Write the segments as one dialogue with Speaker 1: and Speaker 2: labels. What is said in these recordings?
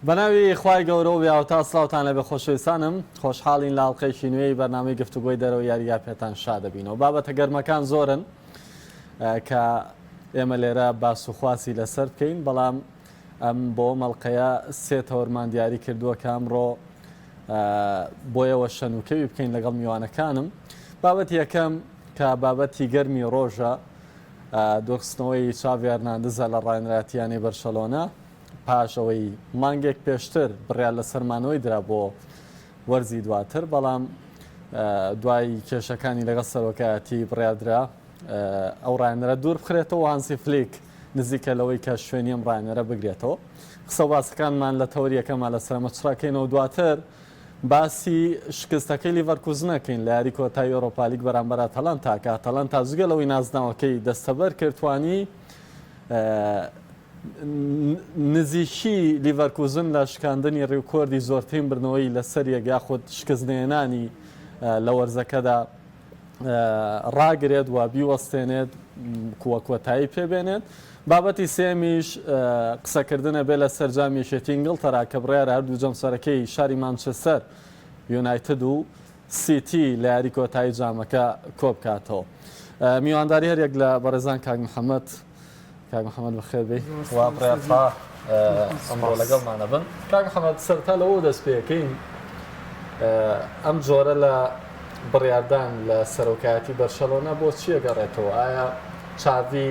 Speaker 1: بەناوی خوای گەورە و بیاوتا سڵاوتان لە بەخۆشەویستانم خۆشحاڵین لە ئاڵلقەیەکی نوێی بەرنامەی گفتوگۆی دەرەوە یاریگا پێتان شا دەبینەوە. بابەتە گەرمەکان زۆرن کە ئێمە لێرە باس و خواسی لەسەر بکەین، بەڵام ئەم بۆ مەڵقەیە سێ تەوەرمان دیاری کردووە کە ئەمڕۆ بۆیەوە شەنوکەوی بکەین لەگەڵ میوانەکانم. بابەت یەکەم کە بابەتی گەرمی ڕۆژە دۆخستنەوەی چاڤی هەرناندزە لە ڕاینراتیانی بەرشەلۆنە پاش ئەوەی مانگێک پێشتر بڕیار لە سەرمانەوەی درا بۆ وەرزی دواتر، بەڵام دوای کێشەکانی لەگەڵ سەرۆکایەتی بڕیاردرا ئەو ڕاینەرە دوور بخرێتەوە، هانسی فلیک نزیکە لەوەی کە شوێنی ئەم ڕاینەرە بگرێتەوە. قسە و باسەکانمان لە تەوریەکەمان لە سەرمە چڕاکەینەوە. دواتر باسی شکستەکەی لیڤەرکوزنەکەین لە یاری کۆتایی ئەوڕۆپا لیگ بەرامبەر ئەتەلانتا کە ئەتەلانتا جگەلەوەی نازناوەکەی دەستەبەر کردوانی نزیکی لیڤەرکوزن لە شکاندنی ڕێکۆردی زۆرترین بردنەوەی لەسەر یەکیا خۆت شکستنێنانی لە وەرزەکەدا ڕاگرێت و بیوەستێنێت کۆتایی پێبێنێت. بابەتی سێمیش قسەکردنە بێ لە سەرجامی یەکێتی ئینگڵتەرا کە بڕیارە هەردوو جەمسەرەکەی شاری مانچستەر یونایتد و سیتی لە یاری کۆتایی جامەکە کۆبکاتەوە. میوانداری هەر یەک لە بەڕێزان کاک محەممەد بەخێر بێ وا بڕێتا ئەمڕۆ لەگەڵمانە بن. کاک محەممەد سەرتا لەوە دەست پێەکەین ئەم جۆرە لە بڕیاردان لە سەرۆکایەتی بەرشەلۆنە بۆ چیە گەڕێتەوە؟ ئایا چاوی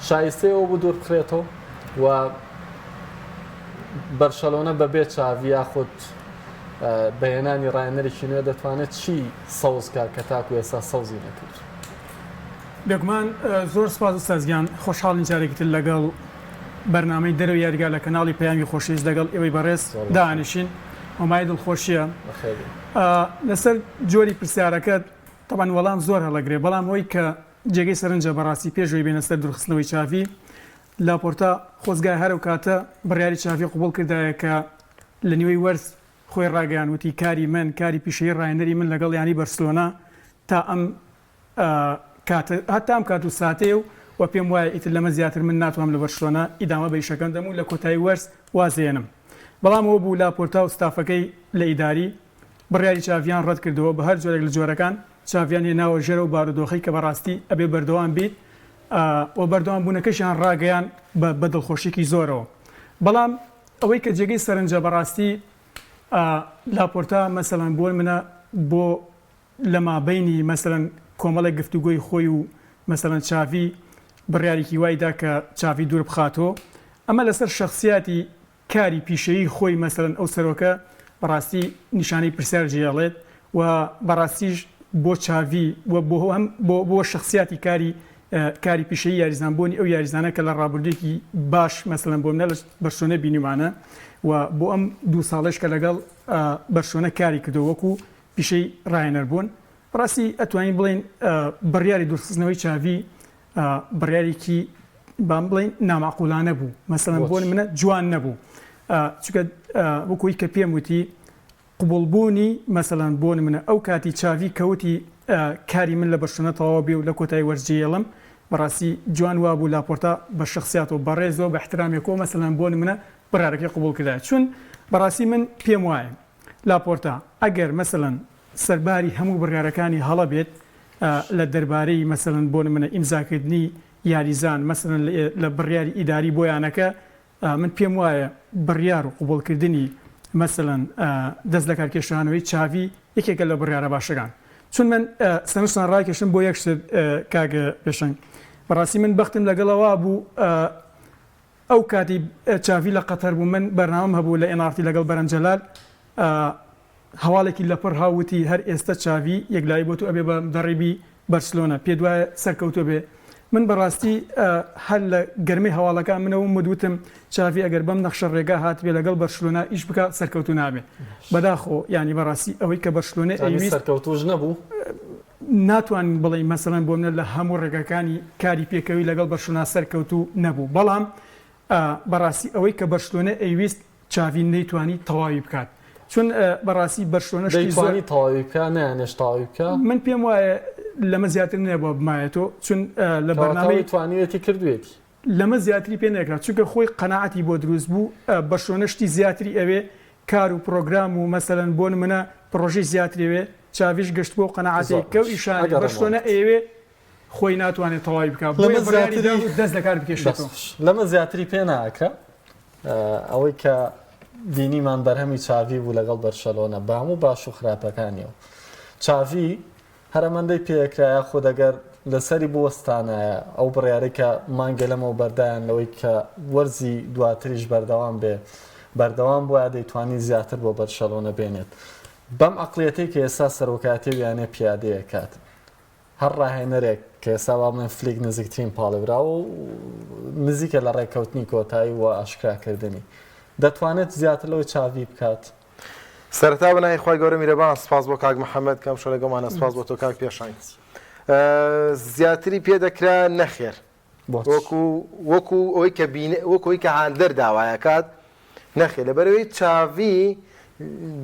Speaker 1: شایستەیەوە بۆ دوور بخرێتەوە و بەرشەلۆنە بەبێ چاوی یاخود بەهێنانی ڕاینەرێکی نوێ دەتوانێت چی سەوزکە کە تاکو ئێستا سەوزی نەکرد؟
Speaker 2: بێگومان زۆر سپاس ئەستاذگیان، خۆشحاڵین جارێکی تر لەگەڵ بەرنامەی دەرەوە یاریگا لە کەناڵی پەیامی خۆشەویست لەگەڵ ئێوەی بەڕێز دانیشین. ئەمای دڵخۆشیە لەسەر جۆری پرسیارەکەت تەبەن وەڵام زۆر هەڵەگرێ، بەڵام ئەوەی کە جێگەی سەرنجە بەڕاستی پێشەوەی بێنە سەر دوورخستنەوەی چاوی لاپۆرتا خۆزگای هەرو کاتە بڕیاری چاوی قوبوڵ کردایە کە لە نیوەی وەرز خۆی ڕاگەیان وتی کاری من کاری پیشەی ڕاینەری من لەگەڵ یانی بەرسلۆنا تا ئەم هەتا ئەم کات و ساتێ و پێم وایە ئیتر لەمە زیاتر من ناتوانم لە بەرشلۆنا ئیدامە بە ئیشەکەم دەم و لە کۆتایی وەرز وازێنم. بەڵام ئەوە بوو لاپۆرتا و ستافەکەی لە ئیداری بڕیاری چاویان ڕەت کردەوە بە هەر جۆرێک لە جۆرەکان چاویان هێناوە ژێرە و بارودۆخی کە بەڕاستی ئەبێ بەردەوام بیت و بەردەوام بوونەکەشیان ڕاگەیان بە دڵخۆشیێکی زۆرەوە. بەڵام ئەوەی کە جێگەی سەرنجە بەڕاستی لاپۆرتا مەسەڵەن بۆ منە بۆ لە مابەینی مەسەڵەن کۆمەڵێک گفتوگۆی خۆی و مەسەڵەن چاوی بڕیارێکی وایدا کە چاوی دوور بخاتەوە، ئەمە لەسەر شەخسیاتی کاری پیشەیی خۆی مەسەڵەن ئەو سەرۆکە بەڕاستی نیشانەی پرسیار جێڵێت و بەڕاستیش بۆ چاوی بۆ شخصیاتی کاری پیشەی یاریزانبوونی ئەو یاریزانە کە لە ڕابردێکی باش مەسەڵەن بۆ منە لە بەرشلۆنە بینیمانە و بۆ ئەم 2 ساڵش کە لەگەڵ بەرشلۆنە کاری کردو وەکو پیشەی ڕاینەر بوون. ڕاستی ئەتوانین بڵین بڕیاری دوورخستنەوەی چاوی بڕیارێکی بام بڵین نامەعقولانە بوو، مەسەڵەن بۆ منە جوان نەبوو، چونکە وەکوی کە پێم وتی قوبوڵبوونی مەسەڵەن بۆ منە ئەو کاتی چاوی کەوتی کاری من لە بەرشلۆنە تەواو بێ و لە کۆتایی وەرزجێڵم بەڕاستی جوان وا بوو لاپۆرتا بە شخصیات و بەڕێزەوە بە احترامێکەوە مەسەڵەن بۆ منە بڕارەکەی قوبوڵ کردای. چون بەڕاستی من پێم وایە لاپۆرتا ئەگەر مەسەڵەن سەرباری هەموو بڕیارەکانی هەڵە بێت لە دەربارەی مەسەڵەن بۆ منە ئیمزاکردنی یاریزان مەسەڵەن لە بڕیاری ئیداری بۆیانەکە من پێم وایە بڕیار و قوبوڵکردنی مەسەڵەن دەست لە کارکێشانەوەی چاوی یەکێکە لە بڕیارە باشەکان. چون من سەنووسان ڕاکێشم بۆ یەک کاگە پێشنگ بەڕاستی من بەختم لەگەڵەوە بوو ئەو کاتی چاوی لە قەتەر بوو من بەرنامەم هەبوو لە ئێنارتی لەگەڵ بەرەنجەلال هەواڵێکی لەپڕ هاوتی هەر ئێستا چاوی یەکلایی بۆ تو ئەبێ بە دەڕێبی بەرسلۆنە پێ دوایە سەرکەوتۆ بێ. من بەڕاستی هەر لە گەرمەی هەواڵەکان منەوە مدوتم چاوی ئەگەر بەم نەخشە ڕێگا هات بێ لەگەڵ بەرشلۆنا ئیش بکە سەرکەوتو نابێ بەداخۆ ینی بەڕاستی ئەوەی کە بەرشلۆنە
Speaker 1: سەرکەوتوش نەبوو
Speaker 2: ناتوانین بڵێ مەسەڵەن بۆ منە لە هەموو ڕێگەکانی کاری پێکەوی لەگەڵ بەرشلۆنا سەرکەوتو نەبوو، بەڵام بەڕاستی ئەوەی کە بەرشلۆنە ئەیویست چاوی نەیتوانی تەواوی بکات. چون بەڕاستی بەرشلۆنە
Speaker 1: دەیتوانی تەواوی بکە نەیانێش تەواوی بکە.
Speaker 2: من پێم وایە لەمە زیاتر نێ بۆ بمایەتەوە، چون لە بەرنامەی
Speaker 1: توانیوێتی کردوێتی
Speaker 2: لەمە زیاتری پێ نەکرا چونکە خۆی قەناعەتی بۆ دروست بوو بەشۆنەشتی زیاتری ئەوێ کار و پرۆگرام و مەسەلەن بۆ منە پرۆژەی زیاتریوێ چاویش گەشت بۆ قەناعەتی کە و ئیشانی بەشۆنە ئێوێ خۆی ناتوانێت تەواوی بکات دەست لە کار بکێشێتەوە
Speaker 1: لەمە زیاتری پێ ناکە ئەوەی کە بینیمان بەرهەمی چاوی بوو لەگەڵ بەرشەلۆنە بە هەموو باش و خراپەکانیەوە چاوی هەرەمەندەی پێکرایە خۆ دەگەر لەسەری بوەستانایە ئەو بڕیارەی کە مانگە لەمەوە بەردایان لەوەی کە وەرزی دواتریش بەردەوام بێ بەردەوام بۆە دەیتوانی زیاتر بۆ بەرشەلۆنە بێنێت بەم عقلێتی کە ئێستا سەرۆکاتی ویانێ پیادەیە کات هەر ڕاهێنەرێک کە ئێستا من فلیک نزیکترین پاڵێرا و نزیکە لە ڕێککەوتنی کۆتایی و ئاشکراکردنی دەتوانێت زیاتر لەوەی چاوی بکات
Speaker 3: سەرەتا بنای خۆی گەورە میرەبان سپاس بۆ کاک محەممەد کەم شۆلەگەمانە سپاس بۆ تۆ کاک پێشین زیاتری پێدەکرا نەخێر وەکو ئەوەی کە وەکەوەی کە هاندەر داوایە کات نەخێ لەبەرەوەی چاوی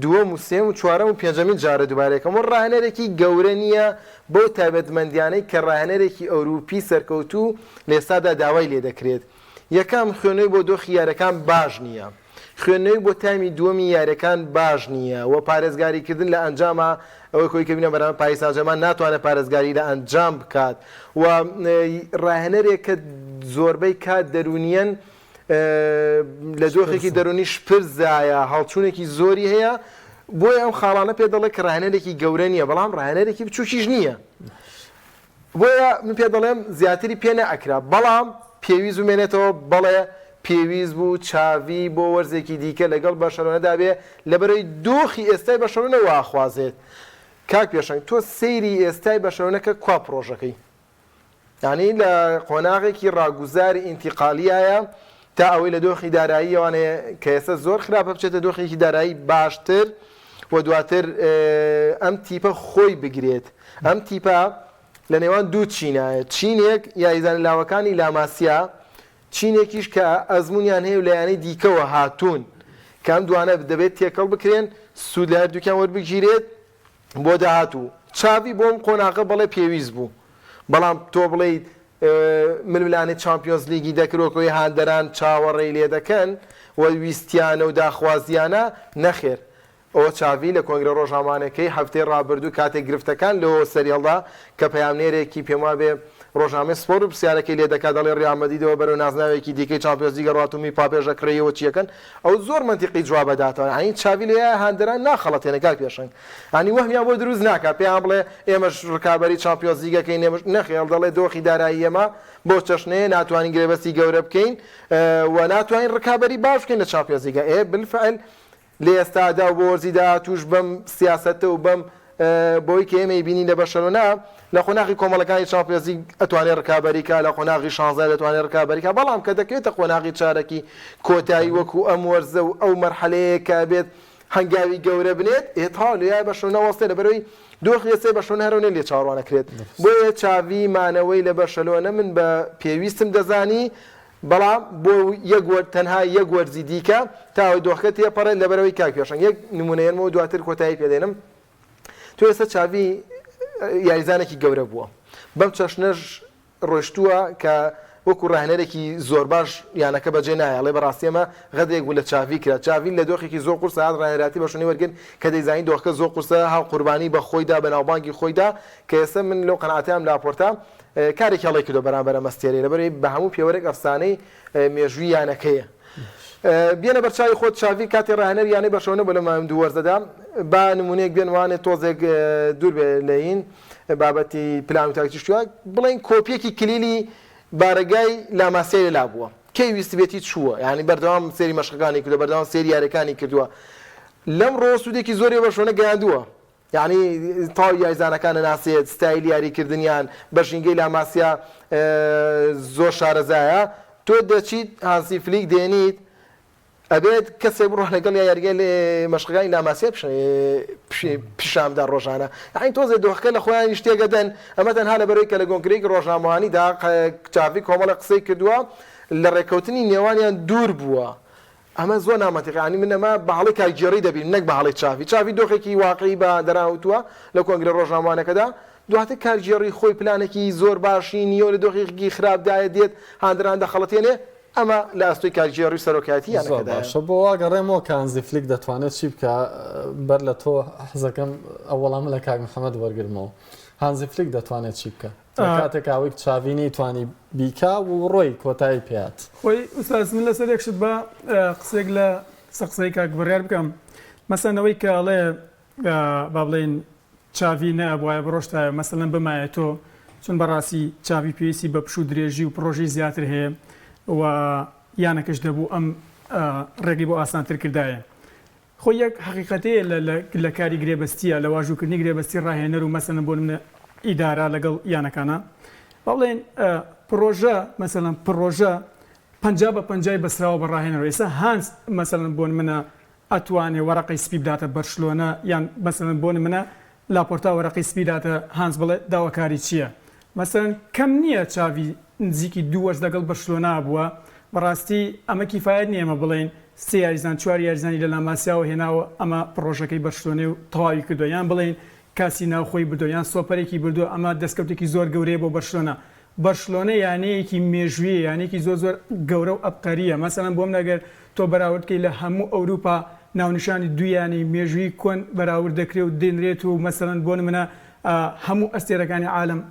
Speaker 3: دووەم و سێم و چوارەم و پێنجەمین جارە دووبارێکەم و ڕاهێنەرێکی گەورە نییە بۆ تایبەتمەندیانەی کە ڕاهێنەرێکی ئەوروپی سەرکەوتوو لە ئێستادا داوای لێ دەکرێت یەکەم خوێنەوەی بۆ دۆخی یاریەکان باش نییە خوێنەوەی بۆ تایمی دووەمی یاریەکان باش نییە و پارێزگاریکردن لە ئەنجامە ئەوەی خۆی کە بینە بەرامبەر پاریس سان-ژەرمان ناتوانێت پارێزگاری لە ئەنجام بکات و ڕاهێنەرێک کە زۆربەی کات دەرونیەن لە دۆخێکی دەرونی شپرزایە هەڵچوونێکی زۆری هەیە بۆی ئەم خاڵانە پێ دەڵێ کە ڕاهێنەرێکی گەورە نییە بەڵام ڕاهێنەرێکی بچووکیش نییە بۆیە من پێ دەڵێم زیاتری پێ نەئەکرا بەڵام پێویست بمێنێتەوە بەڵێ پێویست بوو چاوی بۆ وەرزێکی دیکە لەگەڵ بەرشەلۆنەدا بێ لەبەرەوەی دۆخی ئێستای بەرشەلۆنە واخوازێت کاک پێشنگ تۆ سەیری ئێستای بەرشەلۆنەکە کوا پرۆژەکەی یعنی لە قۆناغێکی ڕاگوزاری ئینتیقالیایە تا ئەوەی لە دۆخی دارایی ئەوانەیە کە ئێستا زۆر خراپە بچێتە دۆخێکی دارایی باشتر و دواتر ئەم تیپە خۆی بگرێت ئەم تیپە لە نێوان دوو چینایە چینێک یاریزانە لاوەکانی لاماسیا چینێکیش کە ئەزمونیان هەیە و لایەنەی دیکەوە هاتوون کە ئەم دوانە دەبێت تێکەڵ بکرێن سوود لە هەردووکیان وەربگیرێت بۆ داهاتوو چاوی بۆم قۆناغە بەڵێ پێویست بوو بەڵام تۆ بڵێیت ململانی چامپیۆنز لیگی دەکرۆکەوەی هاندەران چاوەڕێی لێ دەکەن و ویستیانە و داخوازیانە نەخێر ئەوە چاوی لە کۆنگرە ڕۆژنامانەکەی هەفتەی ڕابردوو کاتێک گرفتەکان لەوە سەریەڵدا کە پەیامنێرێکی پێم وا بێ ڕۆژنامەی سپۆرت و پرسیارەکەی لێ دەکات دەڵێ ڕیالمەدریدەوە بەرەو نازناوێکی دیکەی چامپیۆنز لیگە ڕاتومی پاپێژە کڕیەوە چیەکەن ئەو زۆر منتیقی جواب بداتەوە ئەین چاوی لێ هاندەران ناخەڵەتێنە کاک پێشنگ ئەنی وەهمیان بۆ دروست ناکات پێیان بڵێ ئێمەش ڕکابەری چامپیۆنز لیگەکەی نەخێڵ دەڵێ دۆخی دارایی ئێمە بۆ چەشنەیە ناتوانین گرێبەستی گەورە بکەین و ناتوانین ڕکابەری باش بکەین لە چامپیۆنز لیگە بالفعل لە ئێستادا بۆ وەرزیدا توش بەم سیاسەتە و بەم بۆی کە ئێمە بینین لە بەرشەلۆنا لە قۆناغی کۆمەڵەکانی چامپیۆنز لیگ ئەتوانێت ڕکابەریکە لە قۆناغی 16 دەتوانێت ڕکابەریکە بەڵام کە دەکەوێتە قۆناغی چارەکی کۆتایی وەکو ئەم وەرزە و ئەو مەرحەلەیە کە بێت هەنگاوی گەورە بنێت ئێتا لێیای بەرشەلۆنا وەستێ لەبەرەوەی دۆخی ئێستای بەرشەلۆنا هەرۆنێ لێ چاوەڕوانەکرێت بۆیە چاوی مانەوەی لە بەرشەلۆنا من بە پێویستم دەزانی بەڵام بۆ تەنها یەک وەرزی دیکە تاوەی دۆخەکە تێپەڕێت لەبەرەوەی کاک پێشنگ یەک نمونەیەمەوە دواتر کۆتایی پێدێنم تۆ ئێستا چاوی یاریزانێکی گەورە بووە بەم چەشنەش ڕۆیشتووە کە وەکو ڕاهێنەرێکی زۆر باش یانەکە بەجێ نایە بەڕاستی ئەمە غەدێک بوو لە چاوی کرا چاوی لە دۆخێکی زۆر قورسە هات ڕاهێنەراتی بەشونی وەرگن کە دەیزانین دۆخەکە زۆر قورسە هاو قوربانی بە خۆیدا بە ناوبانگی خۆیدا کە ئێستا من لەو قەناعەتیام لاپۆرتە کارێکی هەڵی کردو بەرامبەر مەستێرەی لەبەرەوەی بە هەموو پێوەرێک ئەفسانەی مێژووی یانەکەیە بێنە بەرچاوی خۆت چاوی کاتی ڕاهێنەر یانەی بەشەوە بۆ لە مام دوو وەرزەدا با نمونەیەک بێنوانێت تۆزێک دوور بێ لەین بابەتی پلان و تاکتیکیە بڵێن کۆپیەکی کلیلی بارگای لاماسیای لا بووە کەی ویستی بێتی چووە یعنی بەردەوام سێری مەشقەکانی کردو بەردەوام سێری یاریەکانی کردووە لەم ڕۆ سوودێکی زۆری بەشەوە گەیاندووە یعنی تاو یاریزانەکانە ناسێت ستایلی یاریکردنیان بەشینگەی لاماسیا زۆر شارەزایە تۆ دەچیت هانسی فلیک دێنیت ئەبێت کەسێک بڕۆ لەگەڵ یاریگەی لێ مەشقەکانی لاماسیا پیشامدا ڕۆژانە یعنی تۆزێ دۆخەکە لە خۆیان شتێکە دەن ئەمە تەنها لەبەرەوەی کە لە گۆنگرێکی ڕۆژنامەوانیدا چاوی کۆمەڵە قسەی کردووە لە ڕێکەوتنی نێوانیان دوور بووە ئەمە زۆر نامەتیقانی من ئەمە بەهەڵی کاکگێڕی دەبین نەک بەهەڵی چاوی دۆخێکی واقعی بە دەراوتووە لە کۆنگرە ڕۆژنامەوانەکەدا دواتر کارگێڕی خۆی پلانێکی زۆر باشی نیۆ لە دۆخێکی خراپدایە دێت هاندران دەخەڵەتێنێ ئەمە لە ئەستۆی کارگێڕی سەرۆکایەتییانەکەدا
Speaker 1: باشە بۆ واگەڕێمەوە کە هانزی فلیک دەتوانێت چی بکە بەر لە تۆ حەزەکەم ئەوەڵامە لە کاک محەممەد وەرگرمەوە هانزی فلیک دەتوانێت چی بکە کاتێک ئاوەی چاوینی توانی بیکا و ڕۆی کۆتایی پێات
Speaker 2: خۆی ئوستاز من لەسەر یەکشت بە قسێک لە سەقسەی کاک بڕیار بکەم مەسەنەوەی کە ئەڵێ با بڵێن چاوی نەبواە بڕۆشتایە مەسەلەن بمایە تۆ چون بەڕاستی چاوی پێویستی بە پشوو درێژی و پرۆژەی زیاتر هەیە و یانەکەش دەبوو ئەم ڕێگەی بۆ ئاسانتر کردایە خۆی یەک حقیقەتەیە لە کاری گرێبەستیە لە واژووکردنی گرێبەستی ڕاهێنەر و مەسەلەن بۆ منە ئیدارە لەگەڵ یانەکانە بەڵێن پرۆژە مەسەلەن پرۆژە 50 بەسراوە بە ڕاهێنەرەوە ئێستا هانس مەسەلەن بۆن منە ئەتوانێ وەرەقی سپی بداتە بەرشلۆنە یان مەسەلەن بۆن منە لاپۆرتا وەرەقی سپی داتە هانس بڵێ داواکاری چییە مەسەلەن کەم نییە چاوی نزیکی دووەش لەگەڵ بەرشلۆنا بووە بەڕاستی ئەمە کیفاەت نیە ئەمە بڵێن سێ یاریزان چوار یاریزانی لە لاماسیاوە هێناوە ئەمە پرۆژەکەی بەرشلۆنێ و تەواوی کردو یان بڵێن کاسی ناوخۆی بردو یان سۆپەرێکی بردو ئەمە دەستکەوتێکی زۆر گەورەیە بۆ بەرشلۆنە بەرشلۆنە یانەیەکی مێژویە یانێکی زۆر گەورە و ئەبقەریە مەسەلەن بۆم نەگەر تۆ بەراوردکەی لە هەموو ئەوروپا ناونیشانی دویانی مێژووی کۆن بەراورد دەکرێت و دێنرێت و مەسەلەن بۆن منە هەموو ئەستێرەکانی عالم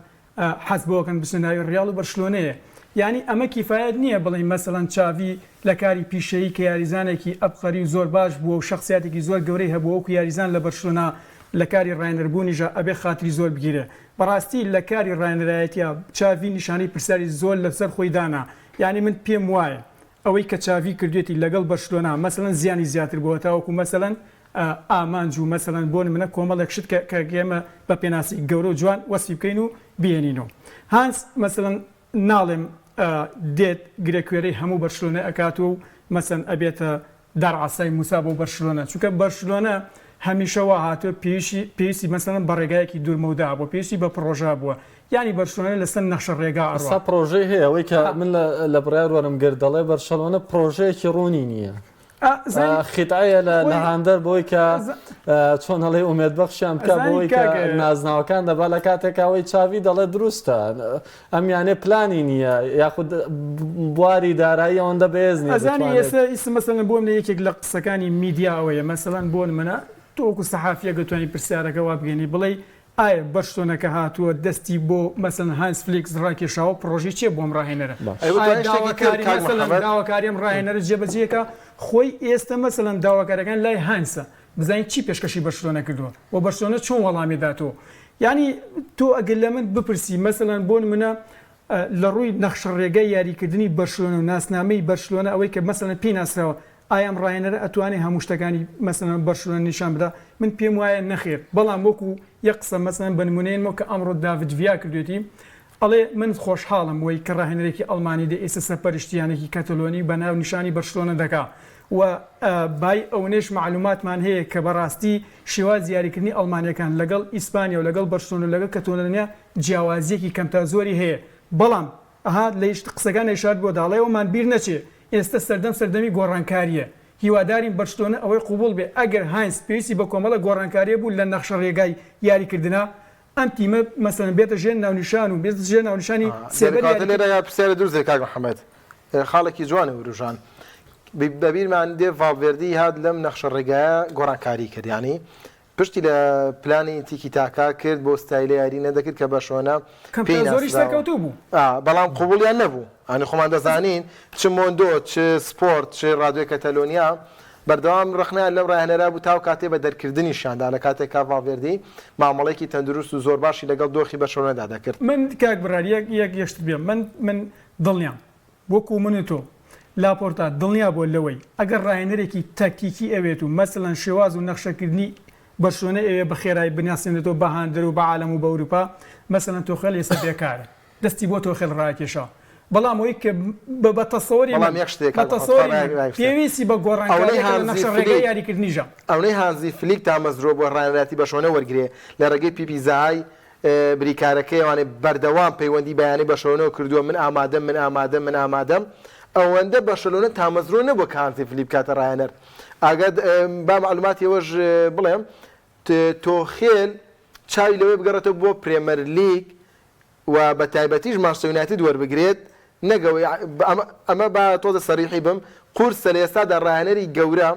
Speaker 2: حەز بۆکەن بچنە ناوی ڕیاڵ و بەرشلۆنەیە یعنی ئەمە کیفاەت نییە بڵێن مەسەلەن چاوی لە کاری پیشەیی کە یاریزانێکی ئەبقەری و زۆر باش بووە و شخصیاتێکی زۆر گەورەی هەبووە وەکو یاریزان لە بەرشلۆنا لە کاری ڕاهێنەربوونیژە ئەبێ خاتری زۆر بگیرێ بەڕاستی لە کاری ڕاهێنەرایەتیە چاوی نیشانەی پرسیاری زۆر لەسەر خۆی دانا یعنی من پێم وایە ئەوەی کە چاوی کردوێتی لەگەڵ بەرشلۆنا مەسەلەن زیانی زیاتر بووە تاوەکو مەسەلەن ئامانج و مەسەلەن بۆن منە کۆمەڵێک شت کە گێمە بە پێناسی گەورە و جوان وەسی بکەین و بێنینەوە هانس مەسەلەن ناڵێم دێت گرێکوێرەی هەموو بەرشلۆنە ئەکات و مەسەن ئەبێتە دارعاسای موسا بۆ بەرشلۆنە چونکە بەرشلۆنە هەمیشەوە هاتووە پێویستی مەسەلەن بە ڕێگایەکی دوورمەودا بۆ پێویستی بە پرۆژە بووە ینی بەرشلۆنە لەسەر نەخشە ڕێگا
Speaker 1: ئەستا پرۆژەی هەیە ئەوەی کە من لە بڕیار وەرم گرت دەڵێ بەرشەلۆنە پرۆژەیەکی ڕوونی نییە خیتایە لە هاندەر بۆی کە چۆن هەڵێ ئومێدبەخشیان بکە بۆی کە نازناوەکان دەبا لە کاتێکاوەی چاوی دەڵێ دروستە ئەمیانێ پلانی نییە یاخود بواری دارایی ئەوەندە بێزنی
Speaker 2: ئەزانی ئێستا مەسەلەن بۆم لە یەکێک لە قسەکانی میدیاوەیە مەسەلەن بۆن منە تۆکو سەحافیە گەتوانی پرسیارەکە وا بگەنی بڵێ ئایا بەرشلۆنەکە هاتووە دەستی بۆ مەسەلەن هانس فلیکس ڕاکێشاوە پرۆژی چێ بۆم ڕاهێنەرە داواکاریم ڕاهێنەرە جێبەجێکە خۆی ئێستا مەسەلەن داواکارەکان لای هانسە بزانین چی پێشکەشی بەرشلۆنە کردووە و بەرشلۆنە چۆن وەڵامی داتەوە ینی تۆ ئەگەر لە من بپرسی مەسەلەن بۆن منە لە ڕووی نەخشە ڕێگەی یاریکردنی بەرشلۆنە و ناسنامەی بەرشلۆنە ئەوەی کە مەسەلەن پێی ناسراوە ئایم ڕاهێنەرە ئەتوانێت هەموو شتەکانی مەسەلەن بەرشلۆنە نیشان بدا من پێم وایە نەخێر بەڵام وەکو یەک قسە مەسەلەن بە نمونەیەنەوە کە ئەمڕۆ داڤید ڤیا کردوێتی ئەڵێ من خۆشحاڵم وەی کە ڕاهێنەرێکی ئەڵمانی دە ئێستا سەرپەرشتیانێکی کەتەلۆنی بە ناو نیشانی بەرشلۆنە دەکا و بای ئەوەنێش معلوماتمان هەیە کە بەڕاستی شێواز یاریکردنی ئەڵمانیەکان لەگەڵ ئیسپانیا و لەگەڵ بەرشلۆنە لەگەڵ کەتۆلۆنیا جیاوازیەکی کەمتا زۆری هەیە بەڵام ئەها لە قسەکان ئێشاد بۆ داڵێەوەمان بیر نەچێ ئێستا سەردەمی گۆڕانکاریە هیوادارین بەرشلۆنە ئەوەی قوبوڵ بێ ئەگەر هاینس پێویستی بە کۆمەڵە گۆڕانکاریە بوو لە نەخشە ڕێگای یاریکردنا ئەم تیمە مەسەلەن بێتە ژێر ناونیشان و بێتە ژێر ناونیشانی
Speaker 3: سێبەر یا پرسیارە دروست کاک محەممەد خاڵێکی جوانە وروژان بەبیرمان دێ ڤالڤێردی هات لەم نەخشە ڕێگایە گۆڕانکاری کرد ینی پشتی لە پلانی تیکی تاکا کرد بۆ ستایلە یاری نەدەکرد کە بەشۆنە
Speaker 2: زۆری سەرکەوتوو بوو
Speaker 3: بەڵام قوبولیان نەبوو ئەنی خۆمان دەزانین چ مۆندۆ چ سپۆرت چ ڕادیۆی کەتەلۆنیا بەردەوام ڕخنیان لەم ڕاهێنەرا بوو تا و کاتێ بە دەرکردنیشاندا لە کاتێک کا ڤالڤێردی مامەڵێکی تەندروست و زۆر باشی لەگەڵ دۆخی بەشۆنەدا دەکرد
Speaker 2: من کاک بڕار یەک یەشت بێم من دڵنیام وەکو من تۆ لاپۆرتا دڵنیا بۆ لەوەی ئەگەر ڕاهێنەرێکی تاکتیکی ئەوێت و مەسەلەن شێواز و نەخشەکردنی بەرشلۆنە ئەوێ بە خێرایی بنیاسێنێتەوە بە هاندەر و بە عالەم و بە ئەوروپا مەسەلەن تۆخەل ئێستا بێکارە دەستی بۆ تۆخێل ڕاکێشا بەڵام ئەوەی کە بە تەسەوەری پێویستی بە گۆڕانکاری نەخشە ڕێگای یاریکردنیژە
Speaker 3: ئەوەی هانزی فلیک تا مەزرۆ بۆ ڕاهێنەراتی بەشۆنە وەرگێ لە ڕێگەی پیپی زاهای بریکارەکەیوانێ بەردەوام پەیوەندی بەیانی بەشۆنەوە کردووە من ئامادەم ئەوەندە بەشەلۆنە تامەزرۆ نەبووە کە هانزی فلیپ کاتە ڕاهێنەر ئاگات با معلوماتی ئەوەش بڵێم تۆخێل چاوی لەوەی بگەڕێتەوە بۆ پرێمەر لیگ و بە تایبەتیش مانچستەر یونایتد وەربگرێت نەگەوەی ئەمە با تۆزە سەریحی بم قورسە لە ئێستادا ڕاهێنەری گەورە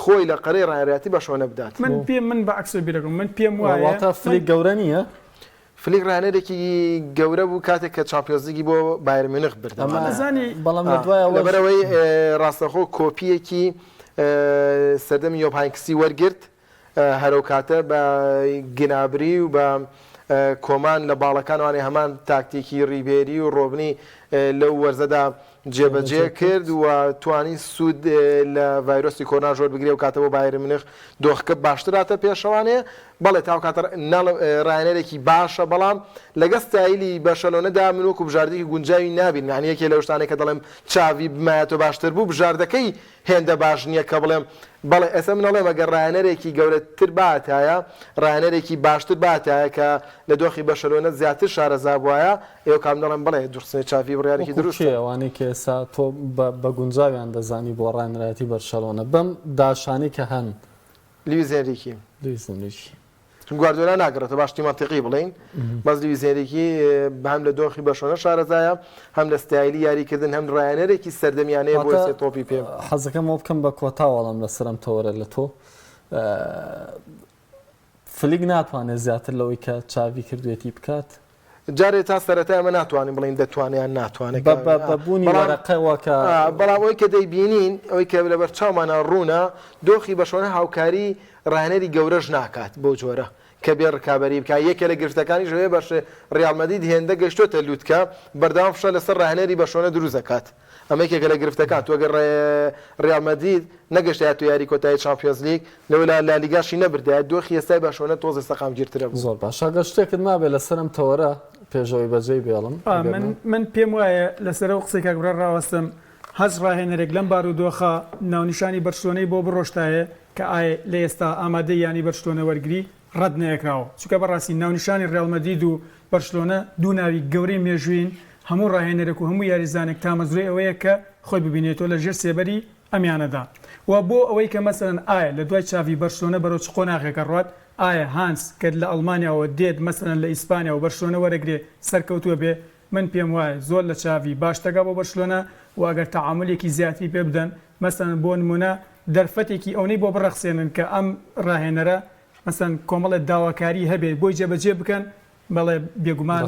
Speaker 3: خۆی لە قەرەی ڕایەتی بە شۆنە بدات
Speaker 2: من بە عکس بیرەکەم من پێم وایە
Speaker 1: فلیک گەورە نییە
Speaker 3: فلیک ڕانەرێکی گەورە بوو کاتێک کە چامپیۆنز لیگی بۆ بایر میونخ برد
Speaker 1: بەڵام لە دوایەوە
Speaker 3: لەبەرەوەی ڕاستەخۆ کۆپیەکی سەردەمی یۆبهانکسی وەرگرت هەرو کاتە بە گنابری و بە کۆمان لە باڵەکانوانی هەمان تاکتیکی ڕیبێری و ڕۆبنی لەو وەرزەدا جێبەجێ کرد و توانی سوود لە ڤایرۆسی کۆرونا ژۆر بگرێ و کاتەوە بایر میونخ دۆخەکە باشتراتە پێشەوانەیە بەڵێ تاو کاتە ڕایەنەرێکی باشە بەڵام لەگە ستایلی بەرشەلۆنەدا من وەکو بژاردەیەکی گونجاوی نابین یعنی یەکێ لەو شتانێک کە دەڵێم چاوی بمایەتەوە باشتر بوو بژاردەکەی هێندە باش نییە کە بڵێم بەڵێ ئێستا منەڵێم ئەگەر ڕایەنەرێکی گەورەتر باتایە ڕایەنەرێکی باشتر باتایە کە لە دۆخی بەرشەلۆنە زیاتر شارەزا بووایە ئێوە کام دەڵێم بڵێ دوورسنێ چاوی بڕیارێکی دروست
Speaker 1: ئەوانەی کە ئێستا تۆ بە گونجاویان دەزانی بۆ ڕایەنەتی بەرشەلۆنە بەم داشانی کە هەن
Speaker 3: لویس هێنریکی گواردیۆلا ناگرێتەوە باشتی مانتیقی بڵین بەس لویس هێنریکی هەم لە دۆخی بەرشەلۆنە شارەزایە هەم لە ستایلی یاریکردن هەم ڕایەنەرێکی سەردەمیانەیە بۆ سێ تۆپی پێم
Speaker 1: حەزەکەمەوە بکەم بە کۆتا وەڵام لەسرم تەوەرە لە تۆ فلیک ناتوانێت زیاتر لەوەی کە چاوی کردوێتی بکات
Speaker 3: جارێ تا سەرەتا ئەمە ناتوانین بڵین دەتوانیان ناتوانێت
Speaker 1: بەبوونی وەرەقەوەکە
Speaker 3: بەڵام ئەوەی کە دەیبینین ئەوەی کە لەبەر چاومانە ڕوونە دۆخی بەشۆنە هاوکاری ڕایەنەری گەورەش ناکات بۆ جۆرە کە بێ ڕکابەری بکە یەکێ لە گرفتەکانی ژێ بەش ڕیال مەدرید هێندە گەشتۆتە لووتکە بەردەوام فشە لەسەر ڕایەنەری بەشۆنە دروست دەکات ئەمە یەکێکە لە گرفتەکان تۆ ئەگەر ڕیال مەدرید نەگەشتایە تو یاری کۆتایی چامپیۆنز لیگ لەوە لالیگاشی نەبردایە دۆخی ئێستای بەشۆنە تۆزە سەقامگیرترە بوو
Speaker 1: زۆر باش ئەگەر شتێکت مابێت لەسرم تەوەرە پێشەوەی بەجێی بێڵم
Speaker 2: من پێم وایە لەسەرەوە قسەی کاکبرا ڕاوەستم هەز ڕاهێنەرێک لەم بارودۆخە ناونیشانی بەرشلۆنەی بۆ بڕۆشتایە کە ئایا لە ئێستا ئامادەی ینی بەرشلۆنە وەرگری ڕەت نەیەکراوە چونکە بەڕاستی ناونیشانی ڕیال مەدرید و بەرشلۆنە دوو ناوی گەورەی مێژوین هەموو ڕاهێنەرێک و هەموو یاریزانێک تامەزروی ئەوەیە کە خۆی ببینێتەوە لە ژێر سێبەری ئەمیانەدا و بۆ ئەوەی کە مەسەرەن ئایا لە دوای چاوی بەرشلۆنە بەرەو چ قۆناغێکە ڕات ئایا هانس کە لە ئەڵمانیاوە دێت مەسەرەن لە ئیسپانیا و بەرشلۆنە وەرەگرێ سەرکەوتووە بێ من پێم وایە زۆر لە چاوی باشتەکە بۆ بەرشلۆنە و ئەگەر تەعاملێکی زیاتری پێ بدەن مەسەرەن بۆ نمونە دەرفەتێکی ئەوەی بۆ بڕەخسێنن کە ئەم ڕاهێنەرە مەسەن کۆمەڵێت داواکاری هەبێت بۆی جێبەجێ بکەن بەڵێ بێگومان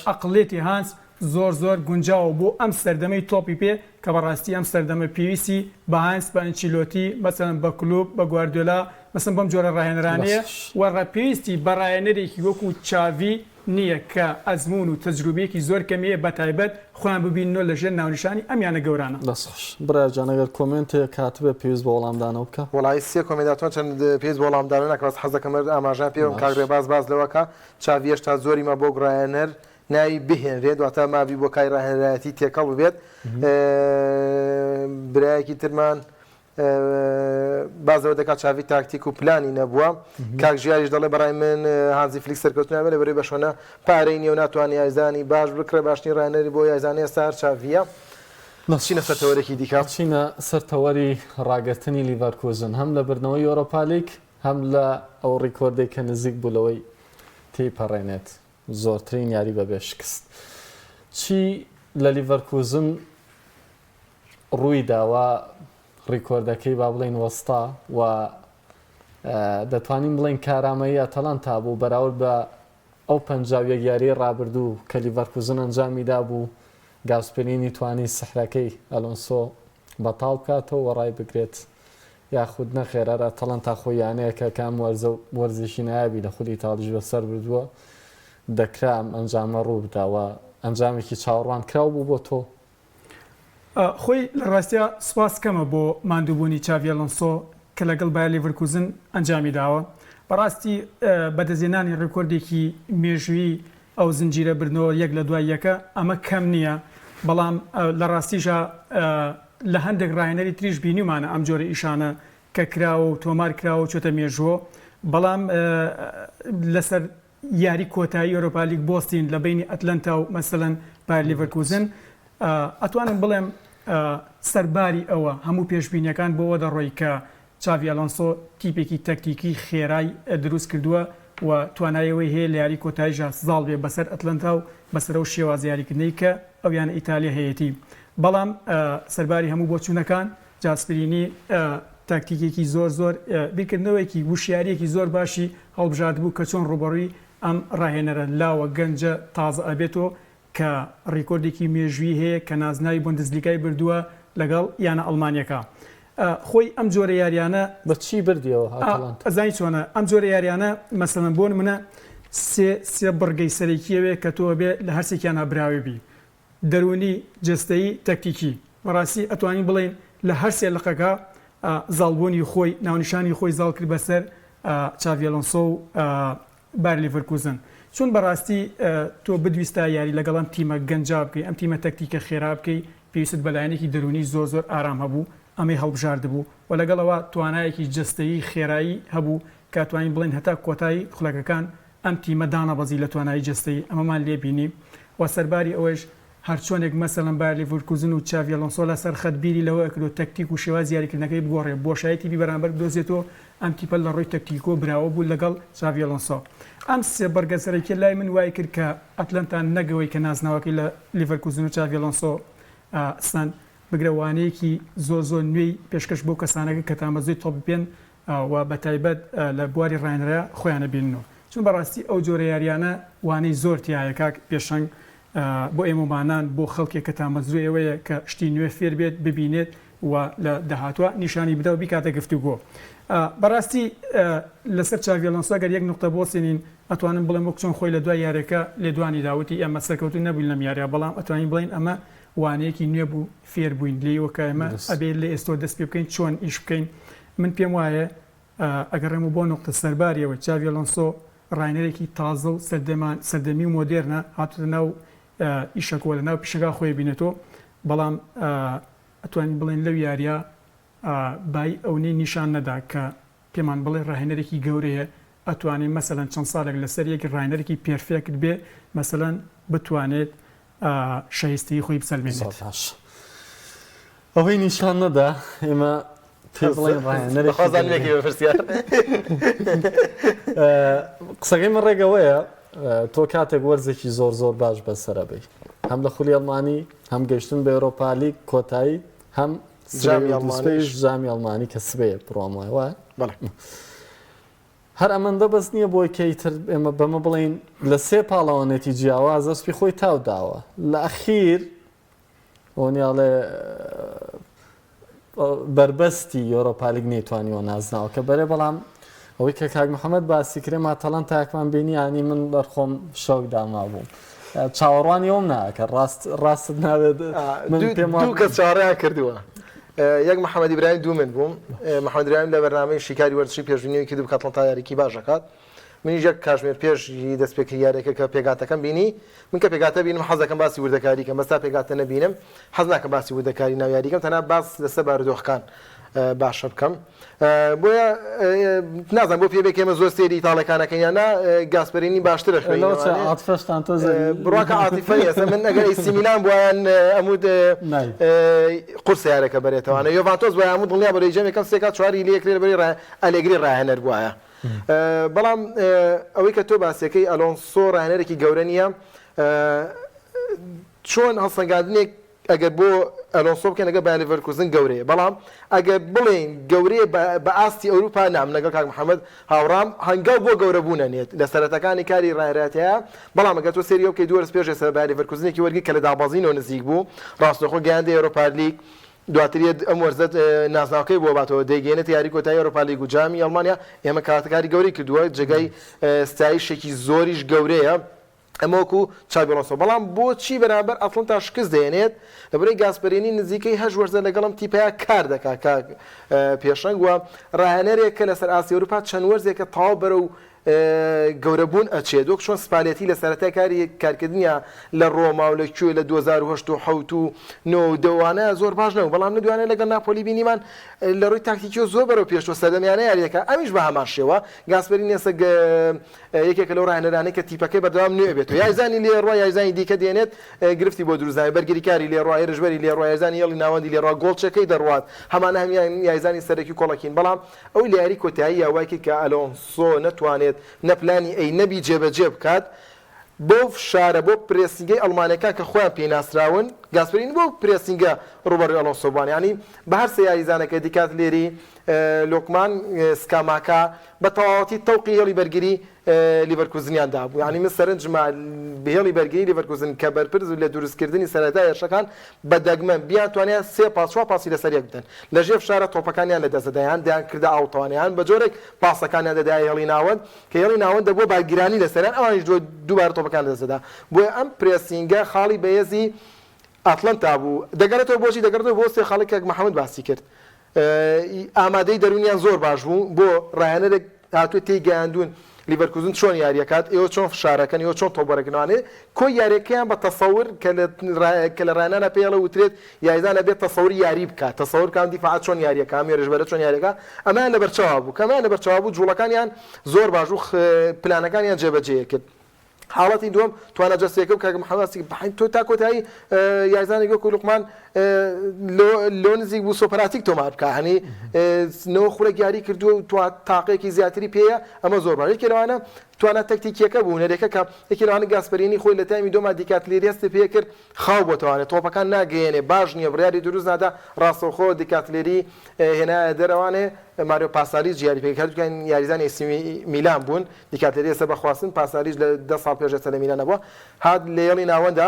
Speaker 2: ئەقلێتی هانس زۆر گونجاوە بۆ ئەم سەردەمەی تۆپی پێ کە بەڕاستی ئەم سەردەمە پێویستی بە هانس بە ئەنچیلۆتی مەسەن بە کلوب بە گواردیۆلا مەسەن بەم جۆرە ڕاهێنەرانەیە وەڕە پێویستی بە ڕاهێنەرێکی وەکو چاوی نییە کە ئەزمون و تەجروبەیەکی زۆر کەمیە بە تایبەت خۆیان ببینەوە لەژێر ناونیشانی ئەمیانە گەورانە
Speaker 1: دەستخۆش برایجانەگەر کۆمنتێک کاتبێ پێویست بە وەڵامدانەوە بکە
Speaker 3: وڵی سێ کۆمنتاتۆن چەند پێویست بە وەڵامدانە ناکەس حەزەکەم ئاماژان پێوم کاگرێ باز لەوەکە چاوی هێشتا زۆری مە بۆ ڕاهێنەر ناوی بهێنرێت واتە مابی بۆ کای ڕاهێنەرایەتی تێکەڵ ببێت برایەکی ترمان بازەوە دەکات چاوی تاکتیک و پلانی نەبووە کاک ژیاریش دەڵێ بەڕای من هانزی فلیک سەرکەوتنامە لە بەرەی بەشۆنە پارەی نیە و ناتوانانی یازانی باش بکرێ باشنی ڕاهێنەری بۆ یازانەیە سار چاویە چینە سەرتەوەرێکی دیکات
Speaker 1: چینە سەرتەوەری ڕاگررتنی لیڤەرکوزن هەم لە بردنەوەی ئۆرۆپا لیگ هەم لە ئەو ڕیکۆردێک کە نزیک بوولەوەی تێیپەڕێنێت زۆرترین یاری بەبێ شکست چی لە لیڤەرکوزن ڕووی داوە ڕیکۆردەکەی با بڵین وەستا و دەتوانین بڵین کارامەیە ئەتەلان تا بوو بەراورد بە ئەو پەنجاویە یاری ڕابردوو کە لیڤەرکوزن ئەنجامیدا بوو گاسپێنینی توانی سەحرەکەی ئەلۆنسۆ بەتاڵ بکاتەوە و ڕای بگرێت یاخود نەخێرارە تەڵەن تا خۆیانەیە کە کام وەرزشی نایابی لە خودی تاڵژ بەسەر بردووە دەکرام ئەنجامە ڕوو بداوە ئەنجامێکی چاوەڕوان کراو بوو بۆ تۆ
Speaker 2: خۆی لە ڕاستیا سواس کەمە بۆ ماندووبوونی چاوی ئەلۆنسۆ کە لەگەڵ بایر لیڤەرکوزن ئەنجامی داوە بەڕاستی بەدەزێنانی ڕێکۆردێکی مێژووی ئەو زنجیرە بردنەوە یەک لە دوای یەکە ئەمە کەم نییە بەڵام لە ڕاستیژە لە هەندێک ڕاهێنەری تریش بینیمانە ئەم جۆرە ئیشانە کە کراوە و تۆمار کراوە چۆتە مێژووە بەڵام لەسەر یاری کۆتایی ئۆرۆپا لیگ بۆستین لە بینی ئەتلەنتا و مەسەلەن بایر لیڤەرکوزن ئەتوانم بڵێم سەرباری ئەوە هەموو پێشبینیەکان بۆەوە دەڕۆی کە چاوی ئەلۆنسۆ تیپێکی تەکتیکی خێرای دروست کردووە و توانایەوەی هەیە لە یاری کۆتایی زاڵ بێ بەسەر ئەتلەنتا و بەسەر ئەو شێواز یاریکردنەی کە ئەویان ئیتالیا هەیەی. بەڵام سەرباری هەموو بۆچوونەکان جاسپرینی تاکتیکێکی زۆر بیرکردنەوەیکی وشیارەکی زۆر باشی هەڵبژاد بوو کە چۆن ڕوبەڕووی ئەم ڕاهێنەرە لاوە گەنجە تازە ئەبێتەوە کە ڕێکۆردێکی مێژووی هەیە کە نازناوی بوندسلیگای بردووە لەگەڵ یانە ئەڵمانیەکە. خۆی ئەم جۆرە یاریانە
Speaker 1: بەچی بردیەوە
Speaker 2: ئەزانی چۆنە ئەم جۆرە یاریانە مەسەڵەن بۆ منە سێ بڕگەی سەرەکیەوێ کە تۆ بێ لە هەرسێکیان هەبراوی بی دەرونی جستەیی تەکتیکی بەڕاستی ئەتوانین بڵێن لە هەر سێ لقەکە زاڵبوونی خۆی ناونیشانی خۆی زاڵ کرد بەسەر چاڤی ئەلۆنسۆ و بایر لیڤەرکوزن چون بەڕاستی تۆ بدویستە یاری لەگەڵ ئەم تیمە گەنجا بکەی ئەم تیمە تەکتیکە خێرا بکەی پێویست بەلایەنێکی دەرونی زۆر ئارام هەبوو ئەمەی هەڵبژارد بوو و لەگەڵەوە توانایەکی جستەیی خێرایی هەبوو کاتوانین بڵێن هەتا کۆتایی خولەکەکان ئەم تیمە دانەبەزی لە توانایی جستەی ئەمەمان لێبینی و سەرباری ئەوەش هەر چۆنێک مەسەڵەن بایر لیڤەرکوزن و چاڤی ئەلۆنسۆ لەسەر خەت بیری لەوە ئەکرد و تەکتیک و شێواز یاریکردنەکەی بگۆڕێ بۆشایەتی بی بەرامبەر بدۆزێتەوە ئەم تیپە لە ڕۆی تەکتیکۆ براوە بوو لەگەڵ چاڤی ئەلۆنسۆ. ئەم سێ بەرگە سەرەکی لای من وای کرد کە ئەتلەنتان نەگەوەی کە نازناوەکەی لە لیڤەرکوزن و چاڤی ئەلۆنسۆ سند بگرەوانەیەکی زۆر نوێی پێشکەش بۆ کەسانەکە کە تامەزوی تۆپ بێن و بە تایبەت لە بواری ڕاهێنەرە خۆیانە بیننەوە چون بەڕاستی ئەو جۆرە یاریانە وانەی زۆر تایە کاک پێشەنگ بۆ ئێمەمانان بۆ خەڵکێک کە تامەزوی ئەوەیە کە شتی نوێ فێر بێت ببینێت و لە داهاتوە نیشانی بدە و بیکاتە گفتوگۆ. بەڕاستی لەسەر چاڤی ئەلۆنسۆ گەر یەک نقطە بۆسێنین ئەتوانم بڵێم وەک چۆن خۆی لە دوای یاریەکە لێدوانی داوتی ئەمە سەرکەوتو نەبووین لەم یاریە بەڵام ئەتوانین بڵین ئەمە وانەیەکی نوێ بوو فێر بووین لێوەکە ئێمە ئەبێت لە ئێستۆ دەست پێ بکەین چۆن ئیش بکەین. من پێم وایە ئەگەڕێم و بۆ نقطە سەرباریەوە چاڤی ئەلۆنسۆ ڕاهێنەرێکی تازە و سەردەمی و مۆدێرنە هاتوتە ناو ئیشەکۆ لە ناو پیشەکە خۆی بینێتەوە بەڵام ئەتوانین بڵێن لەو یاریە بای ئەوەی نیشان نەدا کە پێمان بڵێ ڕاهێنەرێکی گەورەیە ئەتوانین مەسەلەن چەند ساڵێک لەسەر یەک ڕاهێنەرێکی پێرفێکت بێ مەسەلەن بتوانێت شایستی خۆی بسەلمێنێت.
Speaker 1: ئەوەی نیشان نەدا ئێمە پێ بڵێن ڕاهێنەرێکی
Speaker 3: بەرسیار
Speaker 1: قسەکەی من ڕێگەوەیە تۆ کاتێک وەرزێکی زۆر باش بەسەرە بی هەم لە خولی ئەڵمانی هەم گەشتن بە ئەوروپا لیگ کۆتایی هەم جامی ئەڵمانی کە سبەیە پرۆمای وایە هەر ئەمەندە بەس نییە بۆی کەیتر ئێمە بەمە بڵین لە سێ پاڵەوانێتی جیاواز دەستی خۆی تاو داوە لە ئەخیر ئۆنیاڵێ بربەستی ئەوروپا لیگ نەیتوانیوە نازناوە کە بەرێ بەڵام ئەوەی کە کاک محەممەد باسی کرێ ماتەڵەن تاکمان بینی ینی من بەرخۆم شۆک داما بووم چاوەڕوانی ئەوم ناکە ڕاستت ناوێت
Speaker 3: دوو کەس چاڕیان کردووە یەک محەممەد ئیبراهیم دوو من بووم محەممەد ئیبراهیم لە بەرنامەی شیکاری وەرزشی پێشبینیەوەی کرد بکات تا یاریکی باشەکات منیش یەک کاتژمێر پێشی دەست پێکردی یاریەکە کە پێگاتەکەم بینی من کە پێگاتە بینم حەزەکەم باسی وردەکاری کەم بەستا پێگاتە نەبینم حەز ناکەم باسی وردەکاری ناو یاریکەم تەنها باس لەسەر بارودۆخەکان باشە بکەم بۆیە نازانم بۆ پێ بێکێمە زۆر سێری ئیتاڵیەکانەکەن یانە گاسپەرینی باشترە بڕواکە عاتیفە ئێستا من ئەگەر ئێسی میلان بوویان ئەمود قورس یارەکە بەرێتەوانە یۆڤانتۆس بۆ هەموو دڵنیا بەرەی جەمێکەم سێ کات چواری لێکرێ بەری ئەلێگری ڕاهێنەر بووایە بەڵام ئەوەی کە تۆ باسیەکەی ئەلۆنسۆ ڕاهێنەرێکی گەورە نییە چۆن هەڵسەنگاندنێک ئەگەر بۆ ئەلۆنسۆ بکەن لەگەڵ بایر لیڤەرکوزن گەورەیە بەڵام ئەگەر بڵێن گەورەیە بە ئاستی ئەوروپا نام لەگەڵ کاک محەممەد هاوڕام هەنگاو بۆ گەورە بوونەنێت لە سەرەتەکانی کاری ڕاهێنەرەتەیە بەڵام ئەگەر تۆ سێری ئەو بکەی دوو وەرز پێش ئێستا بایر لیڤەرکوزنێکی وەرگی کە لە دابەزینەوە نزیک بوو ڕاستەخۆ گەیاندە ئەوروپا لیگ دواتریت ئەم وەرزەت نازناوەکەی بۆ باتەوە دەیگەێنێت یاری کۆتایی ئەوروپا لیگ و جامی ئەڵمانیا ئێمە کاتەکاری گەورەی کردووە جێگای ستایشێکی زۆریش گەورەیە ئەمەوەکو چاڤی ئەلۆنسۆ بەڵام بۆچی بەرامبەر ئەتڵەنتا شکست دێنێت لەبەرەی گاسپەرینی نزیکەی هەژ وەرزە لەگەڵم تیپەیە کار دەکات کاک پێشەنگ وە ڕاهێنەرێک کە لەسەر ئاسی ئەوروپا چەند وەرزێکە تاو بەرە و گەورەبوون ئەچێت وەک چۆن سپالێتی لە سەرەتای کارکردنیە لە ڕۆما و لەکوێ لە 2008 و 2009 زۆر باش نەبوو بەڵام نەدوانێت لەگەڵ ناپۆلی بینیمان لە ڕووی تاکتیکیۆ زۆر بەرەو پێشتۆ سەردەمیانە یاریەکە ئەمیش بە هەمان شێوە گاسپەرین ئێستا یەکێکە لەو ڕاهێنەرانەی کە تیپەکەی بەردەوام نوێ بێتەوە یازانی لێڕوا یازانی دیکە دێنێت گرفتی بۆ دروستناوی بەرگریکاری لێڕوا ێرژبەری لێڕوا یازانی هێڵی ناوەندی لێڕوا گۆڵچەکەی دەڕوات هەمان هەمیان یازانی سەرەکی کۆڵەکین بەڵام ئەو لە یاری کۆتایی یاوایکی کە ئەلۆنسۆ نەتوانێت بێت نەپلانی ئەی نەبی جێبەجێ بکات بۆ فشارە بۆ پرێسینگەی ئەڵمانەکە کە خۆیان پێناسراون گاسپەرین بۆ پرێسینگە ڕوبەڕووی ئەلۆسۆبان ینی بە هەر سێ یاریزانەکە دیکات لێری لۆکمان سکاماکە بە تەواوەتی تەوقی هێڵی بەرگری لیڤەرکوزنیان دابوو ینی من سەرنجما بهێڵی بەرگری لیڤەرکوزن کە بەرپرز لە دروستکردنی سەرەتای یەشەکان بە دەگمەن بیان توانیان سێ پاس چوار پاسی لەسەر یەک بدەن لەژێر فشارە تۆپەکانیان لە دەستدایان دەیان کردە ئاوتوانیان بە جۆرێک پاسەکانیان دەدای هێڵی ناوەند کە هێڵی ناوەند دەبوو باگیرانی لەسەریان ئەوانیش دووبارە تۆپەکان لەدەستدا بۆیە ئەم پرێسینگە خاڵی بەهێزی ئەتلەنتا بوو دەگەرێتەوە بۆچی دەگەڕێتەوە بۆ سێ خاڵێک محەممەد باسی کرد ئامادەی دەرونیان زۆر باش بوو بۆ ڕایەنەرێک هاتووە تێیگەیاندون لیڤەرکوزن چۆن یاریەکات ئێوە چۆن فشارەکەن ئێوە چۆن تۆبەرەکەوانێ کۆی یاریەکەیان بە تەسەور کە لە ڕایەنە پێڵە وترێت یاریدانە بێت تەسەوری یاری بکات تەسەورکان دیفاعات چۆن یاریەکە مێرژبەرە چۆن یاریەکە ئەمان لە بەرچاو بوو کەمان لە بەرچاو بوو جوڵەکانیان زۆر باش و پلانەکانیان جێبەجێ کرد حاڵەتی دووەم توانە جەستێکە کە محەممەدی بەحین تۆ تا کۆتایی یاریزانێک وەکو لوقمان لۆ نزیک بوو سۆپەراتیک تۆمار بکە هەنی نەوە خورێک یاری کردووە و تو تاقەیەکی زیاتری پێەیە ئەمە زۆر باش یەکێ لەوانە توانە تەکتیکیەکە بوو نەرێکە کە یەکێ لەوانە گاسپەرینی خۆی لە تایمی دۆما دیکاتلێریستی پێ کرد خاو بۆتەوانێت تۆپەکان ناگەیەنێ باش نییە بڕیاری دروست نادا ڕاستەوخۆ دیکاتلێری هێنایە دەرەوانێ ماریۆ پاساریج یاری پێکردوکان یاریزانی میلان بوون دیکاتلێری ئێستا بەخواستن پاساریج لە 10 ساڵ پێش لە میلان نەبووە هات لە یێڵی ناوەندا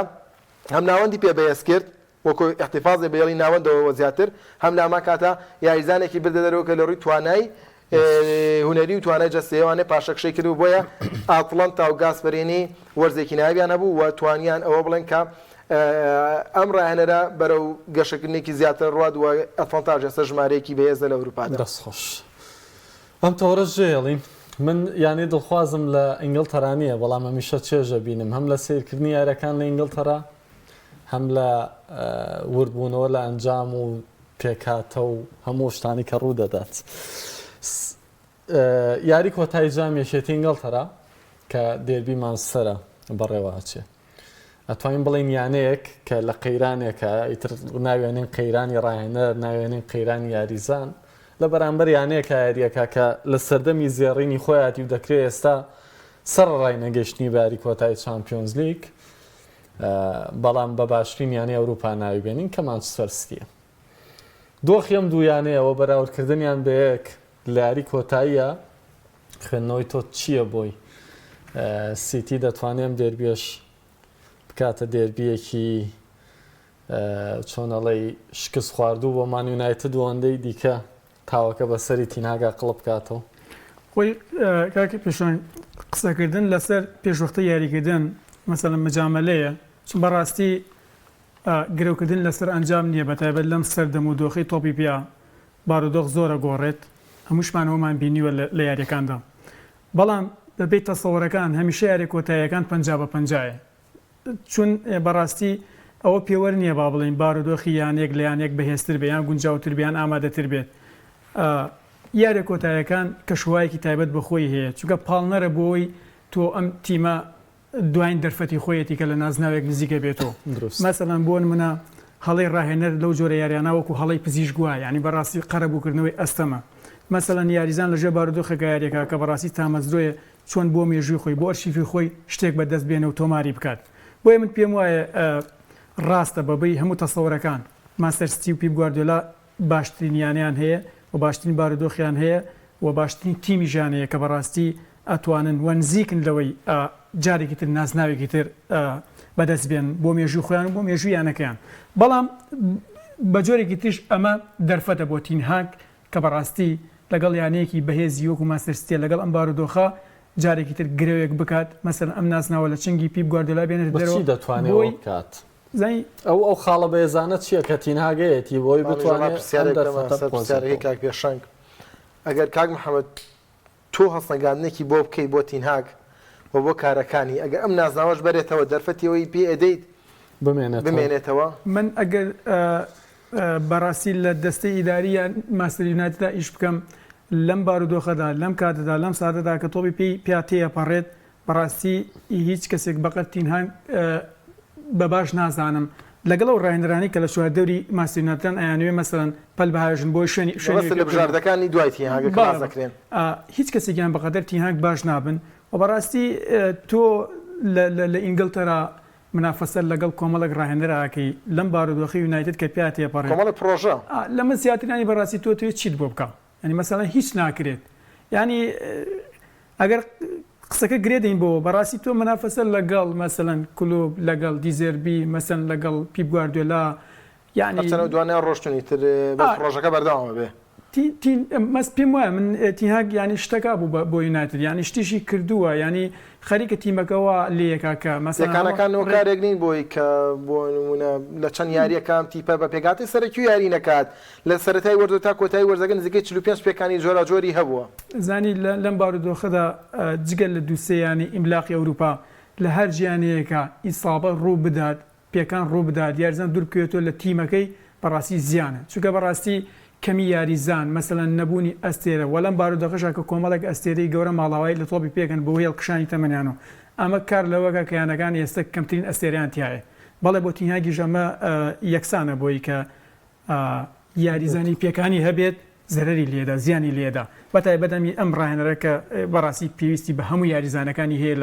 Speaker 3: هەم ناوەندی پێ بەهێز کرد وەکو احتیفاظی بە یێڵی ناوەندەوە زیاتر هەم لە ئەما کاتە یاریزانێکی بردە دەرەوە کە لە ڕووی توانای هوەری و توانای جەستەیەوانێ پاشەکشەی کردو بۆیە ئاتڵەنتا و گاسپەرینی وەرزێکی ناویان هەبوو و توانیان ئەوە بڵێن کە ئەم ڕاهێنەرە بەرەو گەشەکردنێکی زیاتر ڕوات و ئەتڵەنتا ێستا ژمارەیەکی بەهێزە لە ئەوروپادا
Speaker 1: دەستخۆش ئەم تەوەرە ژێڵین من یانی دڵخوازم لە ئینگلتەرا نییە بەڵام هەمیشە چێژە بینم هەم لە سیرکردنی یاریەکان لە ئینگلتەرا هەم لە وردبوونەوە لە ئەنجام و پێکاتە و هەموو شتانی کە ڕوو دەدات یاری کۆتایی جامیێشێتی ئینگلتەرا کە دێربی مانسەرە بەڕێوەچێ ئەتوانین بڵین یانەیەک کە لە قەیرانێکە ئیتر ناوێنین قەیرانی ڕاهێنەر ناوێنین قەیرانی یاریزان لە بەرامبەر یانەیەکە یاریەکە کە لە سەردەمی زێڕینی خۆیاتی و دەکرێت ئێستا سەر ڕای نەگەشتنی باری کۆتایی چامپیۆنز لیگ بەڵام بە باشترین یانەی ئەوروپا ناوی بێنین کە مانچستەر سیتیە دۆخیم دوو یانەیەوە بەراوردکردنیان بە یەک لە یاری کۆتاییە خوێندنەوەی تۆ چییە بۆی سیتی دەتوانێم دێربێش بکاتە دێربیەکی چۆنەڵی شکست خواردوو بۆ مان یونایتد ئەوەندەی دیکە تاوەکە بەسەری تیناگا قڵب بکاتەوە
Speaker 2: خۆی کاکی پێشۆن قسەکردن لەسەر پێشوەختە یاریکردن مەسەلەن مجاملەیە چون بەڕاستی گرێوکردن لەسەر ئەنجام نییە بەتایبەت لەم سەردەم و دۆخی تۆپی پیا بارودۆخ زۆرە گۆڕێت هەمووشمانەوەمان بینیوە لە یاریەکاندا بەڵام بەبێت تەسەوەرەکان هەمیشە یاری کۆتاییەکان 50-50 چون بەڕاستی ئەوە پێوە نییە با بڵین بارودۆخی یانێک لە یانێک بەهێزتر بێ یان گونجاوتر بیان ئامادەتر بێت یاری کۆتاییەکان کەشوایەکی تایبەت بەخۆی هەیە چونکە پاڵنەرە بۆی تۆ ئەم تیمە دوایین دەرفەتی خۆیەتی کە لە نازناوێک نزیکە بێتەوە مەسەڵەن بۆ منە هەڵی ڕاهێنەر لەو جۆرە یاریانە وەکو هەڵی پزیشکووە ینی بەڕاستی قەرەبووکردنەوەی ئەستەمە مەسەڵەن یاریزان لەژێ بارودۆخەکە یاریەکە کە بەڕاستی تامەزرۆیە چۆن بۆ مێژووی خۆی بۆ ئەرشیفی خۆی شتێک بەدەست بێنە و تۆماری بکات بۆیە من پێم وایە ڕاستە بەبەی هەموو تەسەوەرەکان ماستەر سیتی و پیپ گواردیۆلا باشترین یانیان هەیە و باشترین بارودۆخیان هەیە و باشترین تیمی ژیانەیە کە بەڕاستی ئەتوانن وەنزیکن لەوەی جارێکی تر نازناوێکی تر بەدەست بێن بۆ مێژوو خۆیان و بۆ مێژوو یانەکەیان بەڵام بە جۆرێکی تریش ئەمە دەرفەتە بۆ تینهاک کە بەڕاستی لەگەڵ یانەیەکی بەهێزی وەکو ماستەر سیتیە لەگەڵ ئەم بارودۆخە جارێکی تر گرێوێک بکات مەسەن ئەم ناسناوە لە چنگی پیپ گواردیۆلا بێنێت
Speaker 1: دەرەوە دەتوانێت بکات ئەو خاڵە بەێزانە چییە کە تینهاگەیەتی بۆی بتوانێت
Speaker 3: کاک پێشنگ ئەگەر کاک محەممەد تۆ هەستەنگاندنێکی بۆ بکەیت بۆ تینهاک و بۆ کارەکانی ئەگەر ئەم نازناوەش بەرێتەوە دەرفەتیەوەی پێ ئەدەیت بمێنێتەوە من
Speaker 2: ئەگەر بەڕاستی لە دەستەی ئیداریە ماستەر یونایتدا ئیش بکەم لەم بارودۆخەدا لەم کاتەدا لەم سادەدا کە تۆپی پێی پیاتەیە پەڕێت بەڕاستی هیچ کەسێک بەقەت تینهاک بە باش نازانم لەگەڵ ئەو ڕاهێنەرانی کە لە چواردەوری ماسیونەتەن ئەیانوێ مەسەڵەن پەل بەهاژن بۆ
Speaker 3: شوێنی لە بژاردەکانی دوای تینهاگ کلاس دەکرێن
Speaker 2: هیچ کەسێکیان بەقەدەر تینهاگ باش نابن و بەڕاستی تۆ لە ئینگلتەرا منافەسەر لەگەڵ کۆمەڵک ڕاهێنەرەکەی لەم بارودۆخی یونایتد کە پیا تێپەڕێ
Speaker 3: کۆمەڵک پرۆژە
Speaker 2: لەمە زیاترانی بەڕاستی تۆ توێت چیت بۆ بکە ینی مەسەڵەن هیچ ناکرێت ینی ئەگەر قسەکە گرێدەین بۆ بەڕاستی تۆ منافەسەر لەگەڵ مەسەڵەن کلوب لەگەڵ دیزێربی مەسەن لەگەڵ پیپ گواردیۆلا
Speaker 3: یعنی دوانیان ڕۆشتنی تر ڕۆژەکە بەردەوامە بێ
Speaker 2: مەس پێم وایە من تینهاگ ینی شتەکە بوو بۆ یونایتد ینی شتیشی کردووە ینی خەریکە تیمەکەەوە لێیەکە کە
Speaker 3: مەسەکانەکانەوە کارێک نین بۆی کە بۆ نمونە لە چەند یاریەکان تیپە بە پێگاتی سەرەکی یاری نەکات لە سەرەتای وەرزە تا کۆتایی وەرزەکە نزیکەی 45 پێکانی جۆرە هەبووە
Speaker 2: زانی لەم بارودۆخەدا جگەل لە دووسەیانی ئیملاقی ئەوروپا لە هەر ژیانەیەکە ئیسابە ڕوو بدات پێکان ڕوو بدات یاریزان دوور بکوێتەوە لە تیمەکەی بەڕاستی زیانە چونکە بەڕاستی کەمی یاریزان مەسەلەن نەبوونی ئەستێرە وەلەم بارودۆخەشە کە کۆمەڵێک ئەستێرەی گەورە ماڵاوایی لە تۆپی پێکەن بۆ هێڵکشانی تەمەنیانەوە ئەمە کار لەوەکە کەیانەکان ئێستا کەمترین ئەستێریان تایە بەڵێ بۆ تینهاگیش ئەمە یەکسانە بۆی کە یاریزانی پێکانی هەبێت زەرری لێدا زیانی لێدا بەتایبەتەمی ئەم ڕاهێنەرەکە بەڕاستی پێویستی بە هەموو یاریزانەکانی هەیە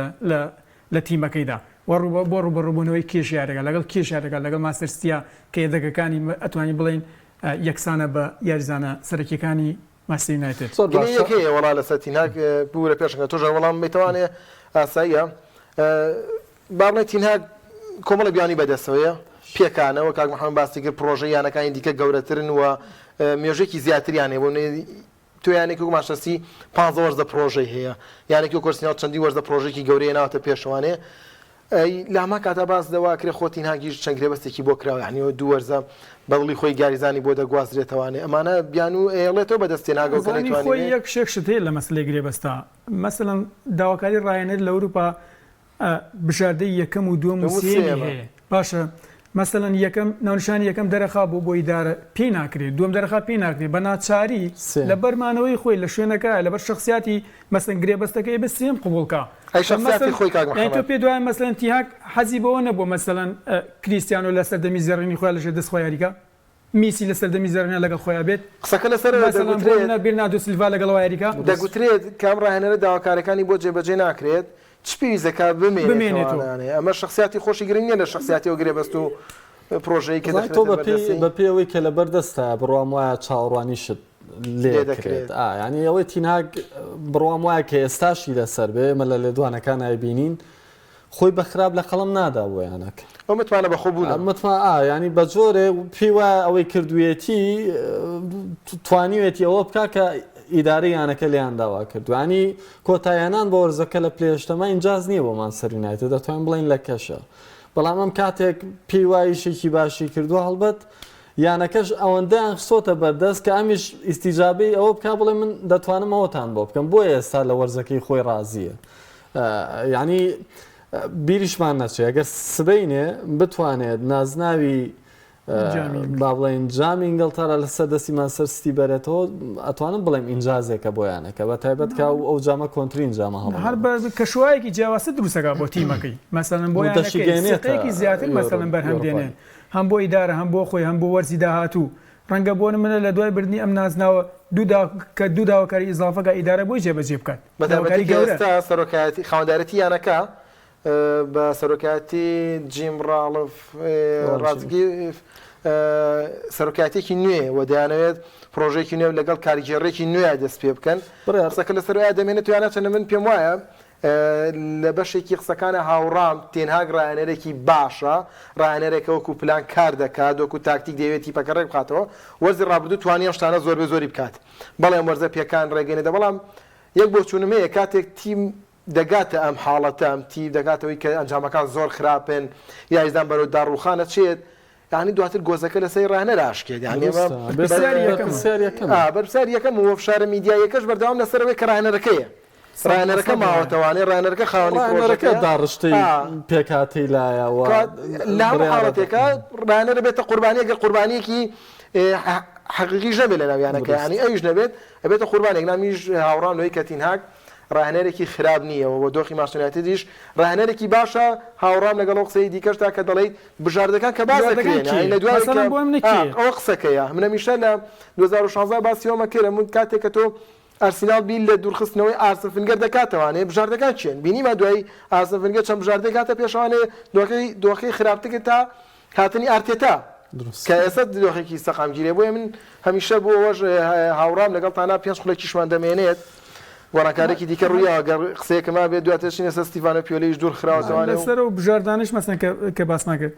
Speaker 2: لە تیمەکەیدا بۆ ڕوبەڕووبوونەوەی کێشیارەکە لەگەڵ کێشارەکە لەگەڵ ماستەرسیا کە یەدەگەکانی ئەتوانی بڵین یەکسانە بە یاریزانە سەرەکیەکانی ماسی یونایتد
Speaker 3: یەکەیە وەڵا لە سەرتینهاگ بوورە پێشەکە تۆژە وەڵام بێتوانێ ئاساییە باڵێ تینهاگ کۆمەڵە بیانی بەدەستەوەیە پێکانەوە کاک محەممەد باسی کرد پرۆژە یانەکانی دیکە گەورەترن و مێژێکی زیاتریانێ بۆ تویانێکی ماشەسی 5 وەرزە پرۆژەی هەیە یانێکی کۆرسینەوە چەندی وەرزە پرۆژێکی گەورەیە ناوەتە پێشەوانێ لاما کاتا باس دەوا کرێ خۆ تینهاگیش چەند گرێبەستێکی بۆ کراوە یعنیەوە دوو وەرزە بەڵی خۆی گاریزانی بۆ دەگوازرێتەوانێ ئەمانە بیان و ئێڵێتەوە بەدەستی ناگەوت
Speaker 2: خۆی یەک شێکشت هەیە لە مەسلەی گرێبەستا مەسەڵەن داواکاری ڕاهێنەر لە ئەوروپا بژاردەی یەکەم و دووەم و سێمی هەیە باشە مەسەڵەن یەکەم ناونیشانی یەکەم دەرەخا بۆ ئیدارە پێی ناکرێت دووەم دەرەخا پێی ناکرێت بە ناچاری لە بەرمانەوەی خۆی لە شوێنەکە لەبەر شخصیاتی مەسەن گرێبەستەکەی بە سێم قبولکە تۆ پێ دوای مەسەلەن تینهاگ حەزی بەوە نەبوو مەسەلەن کریستیانۆ لە سەردەمی زەڕینی خۆیان لەژێر دەست خۆی یاریکە میسی لە سەردەمی زەڕینە لەگەڵ خۆیان بێت
Speaker 3: قسەکە لەسەر
Speaker 2: بێرنادۆ سیلڤا لەگەڵ یاریکە
Speaker 3: دەگوترێت کام ڕاهێنەرە داواکارەکانی بۆ جێبەجێ ناکرێت چ پێویستەکە بمێنێتەوە ئەمە شخصیاتی خۆشی گرنگ نیە لە شخصیاتی و گرێبەست و پرۆژەی کە
Speaker 1: تۆ بە پێوەی کە لە بەردەستە بڕوام وایە چاوەڕوانیشت لێ دەکرێت ینی ئەوەی تینهاگ بڕوام وایە کە ئێستاشی لەسەر بێ مە لە لێدوانەکان ئایبینین خۆی بەخراب لە قەڵم نادا بۆیانەکە
Speaker 3: ئەو متمانە بە خۆبوون
Speaker 1: ینی بە جۆرێ پێی وایە ئەوەی کردوێتی توانیوێتی ئەوە بکە کە ئیدارەی یانەکە لیان داوا کردوانی کۆتاییانان بە وەرزەکە لە پلێشتەمە ئینجاز نییە بۆ مانچستەر یونایتد دەتوانین بڵین لە کەشە بەڵام ئەم کاتێک پێی وایە شێکی باشی کردووە هەڵبەت یانەکەش ئەوەندەیان خسۆتە بەردەست کە ئەمیش ئیسیجابی ئەوە بکە بڵێ من دەتوانم ئەوەتان بۆ بکەم بۆ ئێستا لە وەرزەکەی خۆی ڕازیە ینی بیریشمان نەچێت ئەگەر سبەینێ بتوانێت نازناوی با بڵێن جامی ئینگلتەرا لە سەردەستی مانچستەر سیتی بەرێتەوە ئەتوانم بڵێم ئینجازێکە بۆیانەکە بە تایبەت کە ئەو جامە کۆنترین جامە هەڵ
Speaker 2: هەر کەشوایەکی جیاوازە دروستەکە بۆ تیمەکەی مەسەڵەن بۆ یانەکەی زیاتر مەسەڵەن بەرهەم دێنێ هەم بۆ ئیدارە هەم بۆ خۆی هەم بۆ وەرزی داهاتوو ڕەنگە بۆ منە لە دوای بردننی ئەم نازناوە کە دوو داواکاری ئیزافەکە ئیدارە بۆی جێبەجێ بکات
Speaker 3: بەداواکاری گەورە سەرۆکایەتی خاوەندارەتی یانەکە بە سەرۆکایەتی جیم ڕاڵف ڕازگی سەرۆکاتێکی نوێ و دەیانەوێت پرۆژێکی نوێ لەگەڵ کاریگەڕێکی نوێ دەست پێ بکەن قسەکە لە سەرۆیا دەمێنێت توانە چەنە من پێم وایە لە بەشێکی قسەکانە هاوڕام تێنهاگ ڕایەنەرێکی باشە ڕایەنەرێکە وەکو پلان کار دەکات وەکو تاکتیک دەوێتی پەکەڕێک بخاتەوە وەرزی ڕابردوو توانیان شتانە زۆر زۆری بکات بەڵێ وەرزە پێکان ڕێگەێنێتە بەڵام یەک بۆ چوونمەیە کاتێک تیم دەگاتە ئەم حاڵەتە ئەم تیم دەگاتەوەی کە ئەنجامەکان زۆر خراپن یاریزان بەرەو داڕوخانە چێت یعنی دواتر گۆزەکە لەسەر ڕاهێنەر ئاشکێت بەرپرسیار یەکەم و فشارە میدیایەکەش بەردەوام لەسەرەوەی کە ڕاهێنەرەکەیە ڕاهێنەرەکە ماوەتەوانێ ڕاهێنەرەکە خاوەنی پرۆژەکە
Speaker 1: داڕشتەی پێکاتی لایەوە
Speaker 3: لە هەموو حاڵەتێکە ڕاهێنەرە بێتە قوربانی ئەگەر قوربانیەکی حەقیقیش نەبێت لە ناویانەکە ینی ئەویش نەبێت ئەبێتە قوربانێک نامیش هاوڕان لەوەی کە تینهاگ ڕاهێنەرێکی خراپ نییەوە بۆ دۆخی ماشیناتیش ڕاهێنەرێکی باشە هاوڕام لەگەڵ قسەی دیکەشتا کە دەڵێیت بژاردەکان کە بازەکەین لە دوای ئەو قسەکەیە منە میشە لە 2016 باسیەوەمە کردم کاتێک کە تۆ ئەرسینال بیل لە دوورخستنەوەی ئارسن فنگەر دەکاتەوانێ بژاردەکان چێن بینیمە دوای ئارسن فنگەر چەند بژاردەکاتە پێشوانێ دۆخەی خراپترکە تا هاتنی ئارتێتا کە ئێستا دۆخێکی سەقامگیرێ بۆیە من هەمیشە بۆ ئەوەش هاوڕام لەگەڵ تانا پێنج خولێکیشمان دەمێنێت وەڕانکارێکی دیکە ڕوویە گەر قسەیەکەما بێت دواترشین ئێستا ستیڤانە پیۆلەیش دوور خراوەتەوانێ
Speaker 2: لەسەر و بژاردانش مەسەن کە باس ناکرد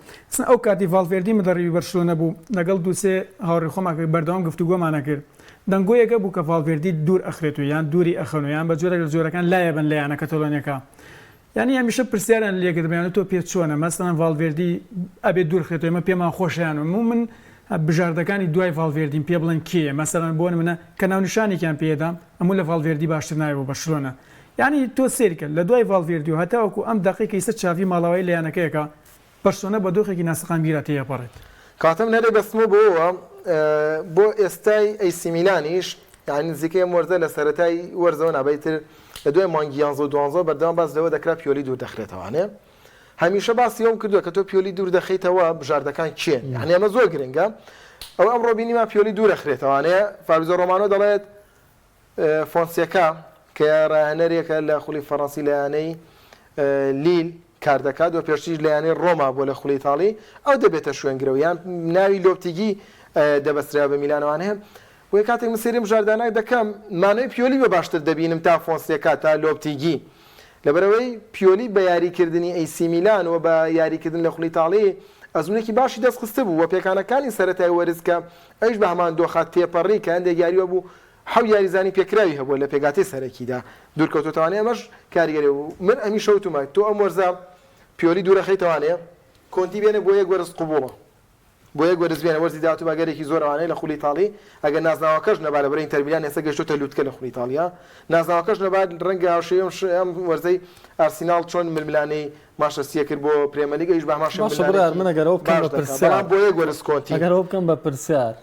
Speaker 2: ئەو کاتی ڤالڤێردی مەدەڕیوی بەرشلۆنە بوو لەگەڵ دووسێ هاوڕێ خۆمان بەردەوام گفتوگۆمانە کرد دەنگۆیەکە بوو کە ڤالڤێردی دوور ئەخرێت و یان دووری ئەخەن و یان بە جۆرە جۆرەکان لایە بن لە یانە کەتەلۆنیەکە یعنی هەمیشە پرسیاران لێکردبیان تۆ پێ چۆنە مەسەڵەن ڤالڤێردی ئەبێت دوور خرێتەوە ئێمە پێمان خۆشیان و من بژاردەکانی دوای ڤالڤێردین پێ بڵێن کێ مەسەڵەن بۆ منە کە ناونیشانێکیان پێدام ئەموو لە ڤالڤێردی باشتر نایە بۆ بەرشلۆنە یعنی تۆ سێرکە لە دوای ڤالڤێردی و هەتاوەکو ئەم دەقیقەی سەر چاوی ماڵاوی لە یانەکەیەکە بەرشلۆنە بە دۆخێکی ناسەقامگیرە تێپەڕێت
Speaker 3: کاتم نەرێ بەستمە بۆەوە بۆ ئێستای ئەیسی میلانیش یعنی نزیکەی وەرزە لە سەرەتای وەرزەوە نابێتتر لە دوای مانگی 11 بەردەوام باس لەوە دەکرا پیۆلی دوور دەخرێتەوانێ هەمیشە باسی ئەوم کردووە کە تۆ پیۆلی دوور دەخیتەوە بژاردەکان چێن یعنی ئەمە زۆر گرنگە ئەو ئەمڕۆ بینیمە پیۆلی دوور دەخرێتەوانێ فابریزۆ ڕۆمانۆ دەڵێت فۆنسیەکە کە ڕاهێنەرێکە لە خولی فەڕەنسی لایەنەی لیل کار دەکات و پێشتیش لایەنەی ڕۆما بۆ لە خولی ئیتاڵی ئەو دەبێتە شوێنگرەوە یان ناوی لۆپتیگی دەبەسترا بە میلانەوان هەیە وی کاتێک مسێری بژاردانای دەکەم مانەوەی پیۆلی بە باشتر دەبینم تا فۆنسیەکە تا لۆپتیگی لەبەرەوەی پیۆلی بە یاریکردنی ئەیسی میلان و بە یاریکردن لە خولی ئیتاڵی ئەزمونێکی باشی دەستخستە بوو و پێکانەکانی سەرەتای وەرزکە ئەوش بە هەمان دۆخات تێپەڕی کە هەندێک یاریوە بوو حەو یاریزانی پێکراوی هەبووە لە پێگاتی سەرەکیدا دوورکەوتوتوانێ ئەمەش کاریگەری و من ئەمی شەوتمە تۆ ئەم وەرزە پیۆلی دوورەخەیتەوانەیە کۆنتی بێنە بۆ یەک وەرز قوبوڵە بۆ یەک وەرز بێنە وەرزی داهاتوو باگەرێکی زۆرەوانەیە لە خولی ئیتاڵی ئەگەر نازناوەکەش نەبا لەبەر ئینتەر میلان ئێستا گەیشتوتە لووتکە لە خولی ئیتاڵیا نازناوەکەش نەبا ڕەنگە هاوشێوم ئەم وەرزەی ئارسینال چۆن ململانەی ماشەسیە کرد بۆ پرێمەلیگە هیچ بە ماشە
Speaker 1: من ئەگەرەوە بکەم بە پرسیار
Speaker 3: بۆ یەک وەرز کۆنتی
Speaker 1: ئەگەرەوە بکەم بە پرسیار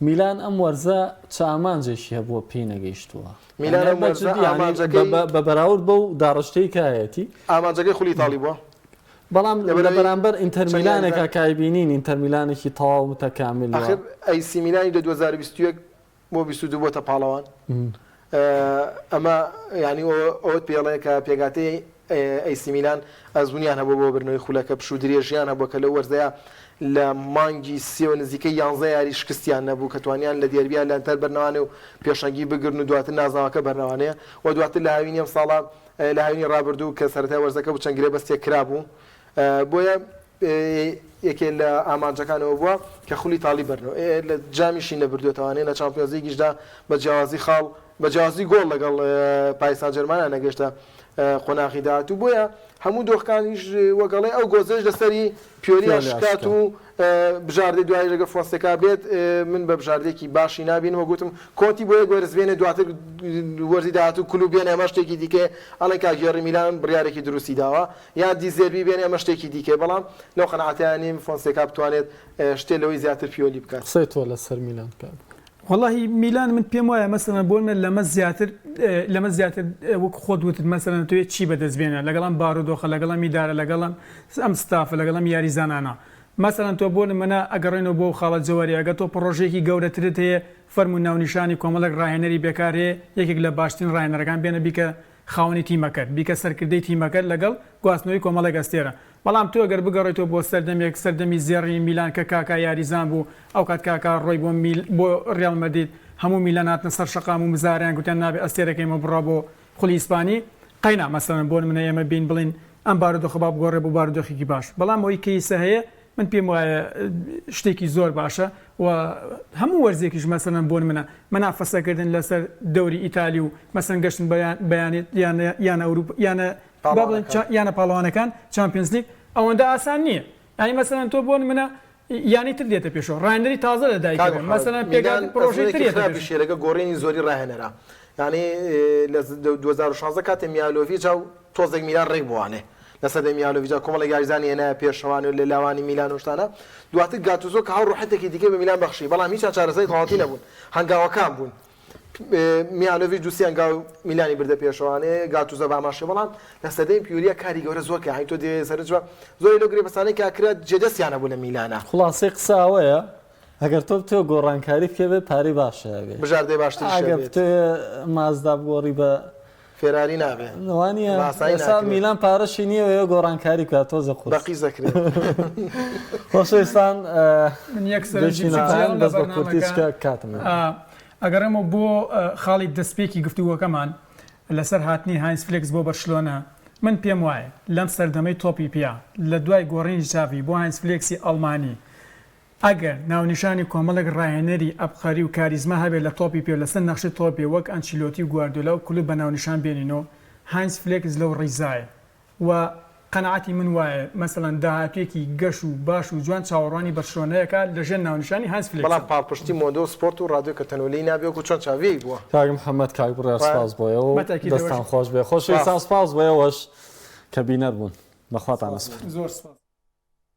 Speaker 1: میلان ئەم وەرزە چ ئامانجێکی هەبووە پێی نەگەیشتووە
Speaker 3: میلان ئەم وەرزە ئامانجەکەی
Speaker 1: بە بەراورد بەو داڕشتەی کایەتی
Speaker 3: ئامانجەکەی خولی ئیتاڵی بووە
Speaker 1: بەڵام لە بەرامبەر ئینتەر میلانێکە کایبینین ئینتەر میلانێکی تەواو متەکامل
Speaker 3: ئاخر ئەیسی میلانی لە 2021 بۆ 22 بۆتە پاڵەوان ئەمە ینی ئەوت پێڵەیە کە پێگاتەی ئەیسی میلان ئەزمونیان هەبوو بۆ برنەوەی خولەکە پشو درێژیان هەبووە کە لە وەرزەیە لە مانگی سێوە نزیکەی 11 یاری شکستیان نەبوو کە توانیان لە دیێربیان لە ئەنتەر بەرنەوانێ و پێشەنگی بگرن و دواتر نازاوەکە بەرنەوانەیە و دواتر لە هاوینی ئەم ساڵە لە هاوینی ڕابردوو کە سەرەتای وەرزەکە بوو چەند گرێ بەستێک کرابوو بۆیە یەکێ لە ئامانجەکانەوە بووە کە خولی ئیتاڵی بەرنەوە لە جامیشی نەبردوێتەوانێ لە چامپیۆنز لیگیشدا بە جیاوازی خاڵ بە جیاوازی گۆڵ لەگەڵ پاریس سان ژەرمانە نەگەیشتە قۆناغی داهاتوو بۆیە هەموو دۆخەکانیش وەگەڵێ ئەو گۆزەش لەسەری پیۆریان شکات و بژاردەی دوای لەگە فۆنسێکا بێت من بە بژاردێکی باشی نابینەوە گوتم کۆنتی بۆ یەک وەرز بێنێ دواتر وەرزی داهاتوو کلوب بێنێ ئەمە شتێکی دیکە ئەڵێن کاگێڕی میلان بڕیارێکی دروستی داوە یا دیزێربی بێنێ ئەمە شتێکی دیکە بەڵام لەو قەناعەتیانیم فۆنسێکا بتوانێت شتێ لەوەی زیاتر پیۆلی بکات
Speaker 1: قسەی تۆ لەسەر میلان کات
Speaker 2: والله میلان من پێم وایە مەسەڵەن بۆ من لەمە زیاتر وەک خۆت وتت مەسەڵەن توێ چی بەدەستبێنە لەگەڵام بارودۆخە لەگەڵام میدارە لەگەڵام ئەم ستافە لەگەڵام یاریزانانە مەسەڵەن تۆ بۆ منە ئەگەڕێنەوە بۆ خاڵەت جەوەری ئەگە تۆ پرۆژێکی گەورەترت هەیە فەرمو ناونیشانی کۆمەڵک ڕاهێنەری بێکار هەیە یەکێک لە باشترین ڕاهێنەرەکان بێنە بیکە خاوەنی تیمەکەت بیکە سەرکردەی تیمەکەت لەگەڵ گواستنەوەی کۆمەڵێک ئەستێرە بەڵام تۆ ئەگەر بگەڕێتەوە بۆ سەردەمێک سەردەمی زێڕی میلان کە کاکا یاریزان بوو ئەو کات کاکا ڕۆی بۆ ڕێڵ مەدید هەموو میلان هاتنە سەر شەقام و مزاریان گوتیان نابێ ئەستێرەکەیمە بڕا بۆ خولی ئیسپانی قەینا مەسەڵەن بۆ منە ئێمە بین بڵین ئەم بارودۆخە با بگۆڕێ بۆ بارودۆخێکی باش بەڵام ئەوەی کەیسە هەیە من پێم وایە شتێکی زۆر باشە و هەموو وەرزێکیش مەسەڵەن بۆ منە مەنافەسەکردن لەسەر دەوری ئیتالی و مەسەن گەشتن بەیانێت یانە ئەوروپا یانە پاڵەوانەکان چامپیۆنز لیگ ئەوەندە ئاسان نییە ینی مەسەڵەن تۆ بۆ منە یانی تر دێتە پێشەوە ڕاهێنەری تازە لە دایکەوە مەسەڵەن پێگات پرۆژەی ترێتە
Speaker 3: پێشێلەکە گۆڕینی زۆری ڕاهێنەرە ینی لە 2016 کاتێ میالۆڤیچ تۆزێک میلان ڕێک بوانێ لەسەر میالۆڤیچ کۆمەڵە یاریزانی هێنایە پێشەوان و لە لاوانی میلان و شتانە دواتر گاتوزۆ کە هەڕوحەتێکی دیکە بە میلان بەخشی بەڵام هیچ چارەسەری تەواوی نەبوون هەنگاوەکان بوون میانۆوی جووسیان گاو میلانی بردە پێشەوانێ گاتوزە باماشێ بەڵام لە سەدەی پیوریە کاری گەورە زۆر کە هاین تۆ دێ سەرنجوە زۆری لەو گرێبەستانەی کاکرێت جێدەستیانە بوو لە میلانە
Speaker 1: خلاصی قسە ئەوەیە ئەگەر تۆ تۆ گۆڕانکاری بکەوێت پارەی باشە بێ
Speaker 3: بژاردەی باشتر
Speaker 1: ئەگەر تۆ مازدا بگۆڕی بە
Speaker 3: فێراری نابێ
Speaker 1: وانە ئێستا میلان پارەشی نییە گۆڕانکاری بکات تۆزە خۆ
Speaker 3: بەقی زەکرێت
Speaker 1: خۆشەویستان
Speaker 2: من یەکسەر
Speaker 1: بەس بە کورتیچکە کاتم
Speaker 2: ئەگەرەمە بۆ خاڵی دەستپێکی گفتووەکەمان لەسەر هاتنی هاینز فلێکس بۆ بەرشلۆنە من پێم وایە لەم سەردەمەی تۆپی پیا لە دوای گۆڕینی چاوی بۆ هاینز فلێکسی ئەڵمانی ئەگەر ناونیشانی کۆمەڵک ڕاهێنەری ئەبخەری و کاریزما هەبێت لە تۆپی پێ لەسەر نەخشی تۆپێ وەک ئەنچیلۆتی و گواردیۆلا و کلوب بە ناونیشان بێنینەوە هاینز فلێکس لەو ڕیزایە و قەنەعەتی من وایە مەسەڵەن داهاتوێکی گەش و باش و جوان چاوەڕوانی بەرشلۆنەیەکە لەژێر ناونیشانی هاینز فلێکس
Speaker 3: بەڵام پاڵپشتی مۆدە و سپۆرت و ڕادیۆ کە تەنۆلەی نابێت و چۆن چاوی بووە
Speaker 1: کاک محەممەد کاک بڕێ سپاس بۆیەوە دەستان خۆش بێ خۆشەویستان سپاس بۆیەوەش کە بینەر بوون بەخواتان
Speaker 2: زۆر سپاس